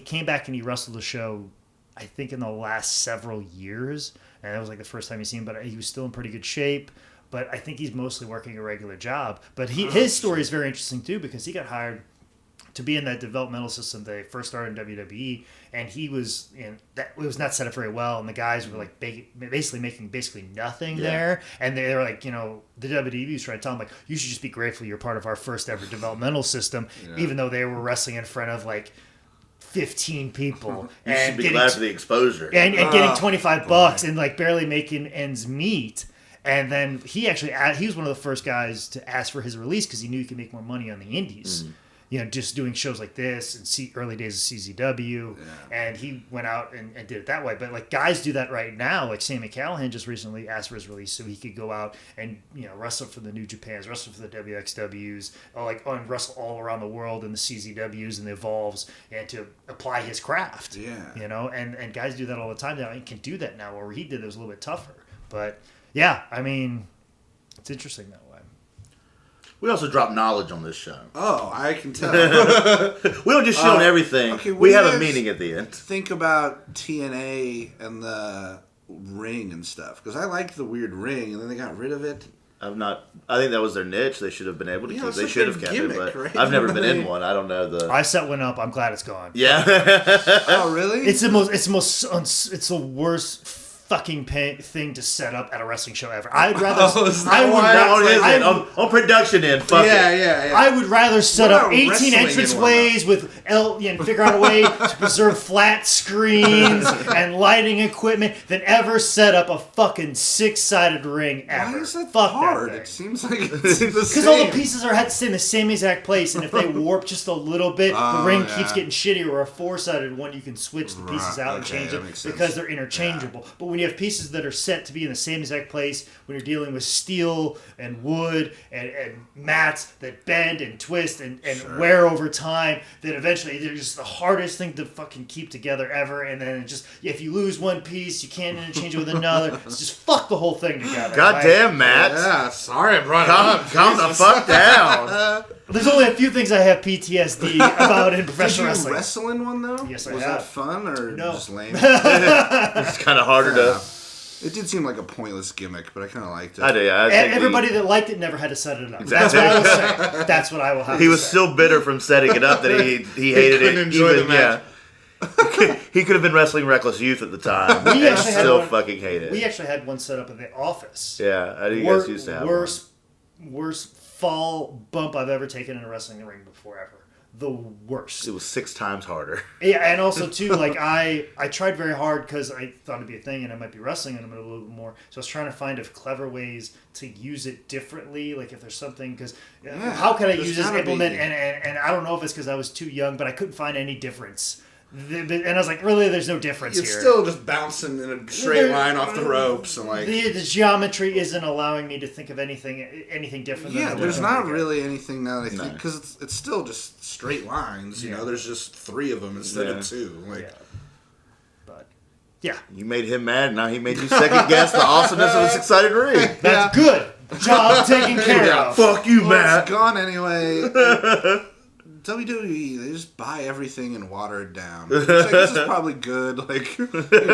came back and he wrestled the show, I think, in the last several years. And that was like the first time you seen him, but he was still in pretty good shape. But I think he's mostly working a regular job. But his story is very interesting too, because he got hired to be in that developmental system. They first started in WWE, and he was it was not set up very well. And the guys were like basically making nothing there. And they were like, the WWE was trying to tell him like, you should just be grateful you're part of our first ever developmental system, even though they were wrestling in front of like 15 people. You should be glad for the exposure. And getting $25 and like barely making ends meet. And then he was one of the first guys to ask for his release because he knew he could make more money on the indies. Just doing shows like this and early days of CZW. Yeah. And he went out and did it that way. But like guys do that right now. Like Sami Callihan just recently asked for his release so he could go out and wrestle for the New Japans, wrestle for the WXWs, and wrestle all around the world in the CZWs and the Evolves, and to apply his craft. Yeah. And guys do that all the time now. And can do that now. Where he did it was a little bit tougher. But yeah, I mean, it's interesting that way. We also drop knowledge on this show. Oh, I can tell. We don't just shit on everything. Okay, we have a meaning at the end. Think about TNA and the ring and stuff. Because I liked the weird ring, and then they got rid of it. I think that was their niche. They should have been able to keep. They should have kept gimmick, it, but right? I've never been in one. I don't know I set one up. I'm glad it's gone. Yeah. Oh, really? It's the worst fucking thing to set up at a wrestling show ever. I'd rather. On production end. Fuck it. Yeah. I would rather set up 18 entranceways with figure out a way to preserve flat screens and lighting equipment than ever set up a fucking 6-sided ring ever. Why is that Fuck hard? That it seems like it's the because same. all the pieces had to stay in the same exact place, and if they warp just a little bit, the ring keeps getting shittier. Or a 4-sided one, you can switch the pieces out and change it because they're interchangeable. Yeah. But when you have pieces that are set to be in the same exact place, when you're dealing with steel and wood and mats that bend and twist and wear over time, that eventually they're just the hardest thing to fucking keep together ever. And then if you lose one piece, you can't interchange it with another. It's just fuck the whole thing together. God damn, Matt. Yeah, sorry I brought it up. Calm the fuck down. There's only a few things I have PTSD about in professional wrestling. Did you wrestle in one, though? Yes, I have. Was that fun or no. just lame? It's kind of harder to... It did seem like a pointless gimmick, but I kind of liked it. I do, yeah. Everybody that liked it never had to set it up. Exactly. That's what I will say. That's what I will have He to was say. still bitter from setting it up that he hated it. Enjoy the match. He could have been wrestling Reckless Youth at the time. We and actually still fucking hate it. We actually had one set up in the office. Yeah, I think you guys used to have worst fall bump I've ever taken in a wrestling ring before ever. The worst. It was 6 times harder. Yeah, and also too, like I tried very hard because I thought it'd be a thing and I might be wrestling in it a little bit more. So I was trying to find clever ways to use it differently. Like if there's something, because how can I use this implement? And I don't know if it's because I was too young, but I couldn't find any difference. And I was like, really, there's no difference here. It's still just bouncing in a straight line off the ropes. And like the geometry isn't allowing me to think of anything different. Yeah, there's not really anything now that I think, because it's still just straight lines. You know, there's just 3 of them instead of 2. Like, but yeah, you made him mad. Now he made you second guess the awesomeness of a 6-sided ring. That's good. Job taken care of. Fuck you, Matt. It's gone anyway. WWE, they just buy everything and water it down. Which I guess is probably good. Like,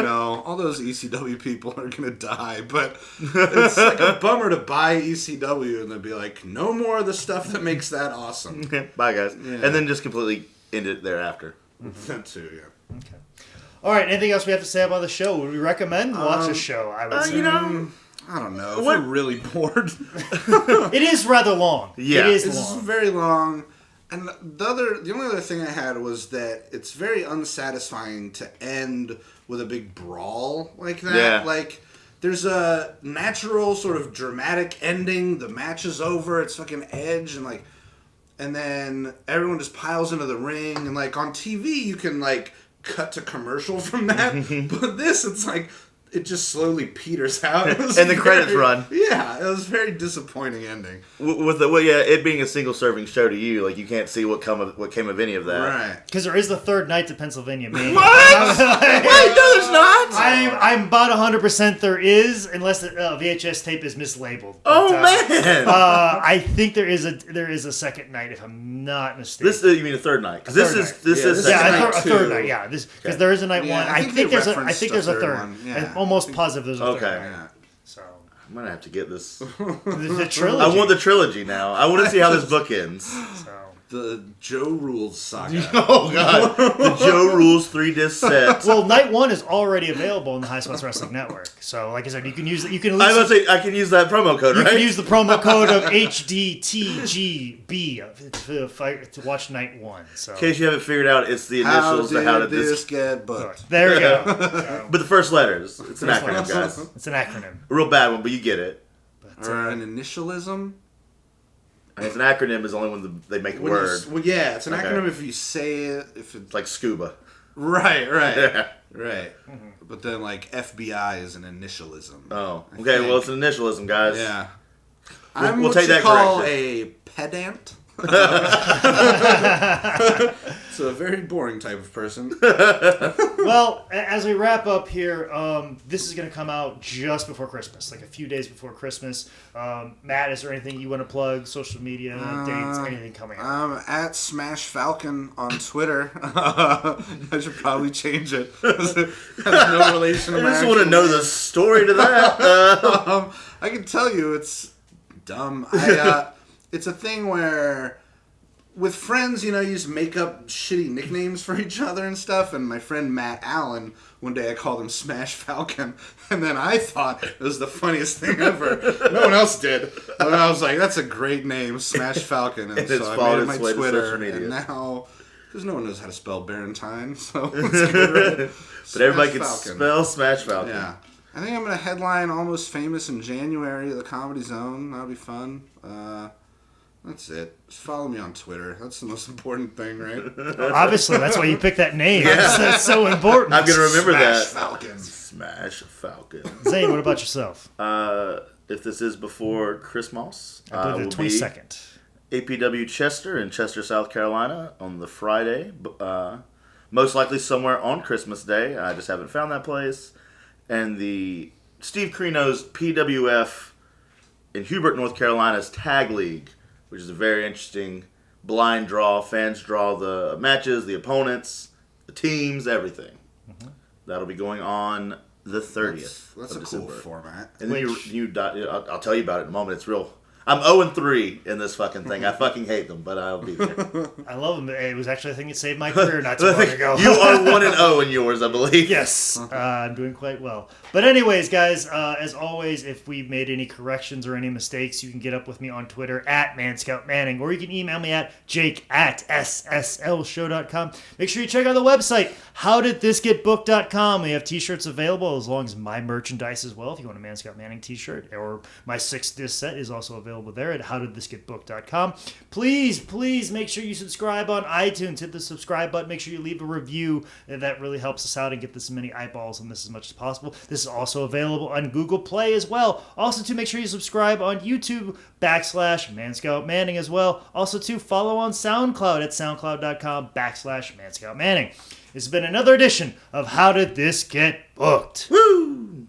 all those ECW people are going to die. But it's like a bummer to buy ECW and then be like, no more of the stuff that makes that awesome. Bye, guys. Yeah. And then just completely end it thereafter. That too, yeah. Okay. All right, anything else we have to say about the show? Would we recommend watch the show? I would say. I don't know. If we're really bored. It is rather long. Yeah. It is It's long. very long. And the only other thing I had was that it's very unsatisfying to end with a big brawl like that. Yeah. Like, there's a natural sort of dramatic ending. The match is over. It's fucking Edge and then everyone just piles into the ring. And like on TV, you can like cut to commercial from that. But this, it's like it just slowly peters out. And the credits run. Yeah, it was a very disappointing ending. With it being a single serving show to you, like you can't see what came of any of that. Right. Because there is the third night to Pennsylvania Mania. What? Wait, no, there's not. I'm about 100% there is, unless the VHS tape is mislabeled. Oh But, man! I think there is a second night, if I'm not mistaken. You mean a third night? Because this is a second third night. night. Yeah, because there is a night one. I think there's a third. one. Yeah. I'm almost positive there's a third. Okay. Yeah. So I'm gonna have to get this. the trilogy. I want the trilogy now. I want to see how this book ends. So. The Joe Rules saga. Oh god, the Joe Rules 3-disc set. Well, night one is already available on the High Spots Wrestling Network. So, like I said, you can use it. You can. I was gonna say I can use that promo code, You right? can use the promo code of HDTGB to watch night one. So, In case you haven't figured out, it's the initials to how did this get booked? there we go. But the first letters. It's an First acronym, letters. guys. It's an acronym. A real bad one, but you get it. Or an initialism? And it's an acronym is only when they make a word. Well, yeah, it's an Okay. acronym if you say it. If it's It's like scuba. right. Yeah. Right. But then, like, FBI is an initialism. Oh. I Okay, think. well, it's an initialism, guys. Yeah. We'll I'm what take you that call correction. a pedant. It's a very boring type of person. Well, as we wrap up here, this is going to come out just before Christmas, like a few days before Christmas. Matt, is there anything you want to plug? Social media, dates, anything coming up? At Smash Falcon on Twitter. I should probably change it. It has no relation to I my just want to actual know name. the story to that. I can tell you it's dumb. It's a thing where with friends, you just make up shitty nicknames for each other and stuff. And my friend Matt Allen, one day I called him Smash Falcon, and then I thought it was the funniest thing ever. No one else did. And I was like, that's a great name, Smash Falcon. And And it's so I followed made it its my way to Twitter, social media. and now because no one knows how to spell Barrentine, so it's good. Right? But everybody can Smash Falcon. spell Smash Falcon. Yeah. I think I'm going to headline Almost Famous in January at the Comedy Zone. That'll be fun. That's it. Just follow me on Twitter. That's the most important thing, right? Obviously, that's why you picked that name. That's so important. I'm going to remember Smash that. Falcon. Smash Falcon. Zane, what about yourself? If this is before Christmas, I believe will the 22nd. be APW Chester in Chester, South Carolina on the Friday. Most likely somewhere on Christmas Day. I just haven't found that place. And the Steve Creno's PWF in Hubert, North Carolina's Tag League, which is a very interesting blind draw. Fans draw the matches, the opponents, the teams, everything. Mm-hmm. That'll be going on the 30th. That's of a December. cool format. And then I'll tell you about it in a moment. It's real. I'm 0-3 in this fucking thing. I fucking hate them, but I'll be there. I love them. It was actually a thing that saved my career not too long ago. You are 1-0 in yours, I believe. Yes, I'm doing quite well. But anyways, guys, as always, if we made any corrections or any mistakes, you can get up with me on Twitter at ManScoutManning, or you can email me at jake@sslshow.com. Make sure you check out the website, howdidthisgetbooked.com. We have t-shirts available, as long as my merchandise as well. If you want a Man Scout Manning t-shirt, or my 6-disc set is also available there at howdidthisgetbooked.com. Please make sure you subscribe on iTunes. Hit the subscribe button. Make sure you leave a review. That really helps us out and get this many eyeballs on this as much as possible. This is also available on Google Play as well. Also, to make sure you subscribe on YouTube /ManScoutManning as well. Also, to follow on SoundCloud at soundcloud.com /ManScoutManning. It's been another edition of How Did This Get Booked? Woo!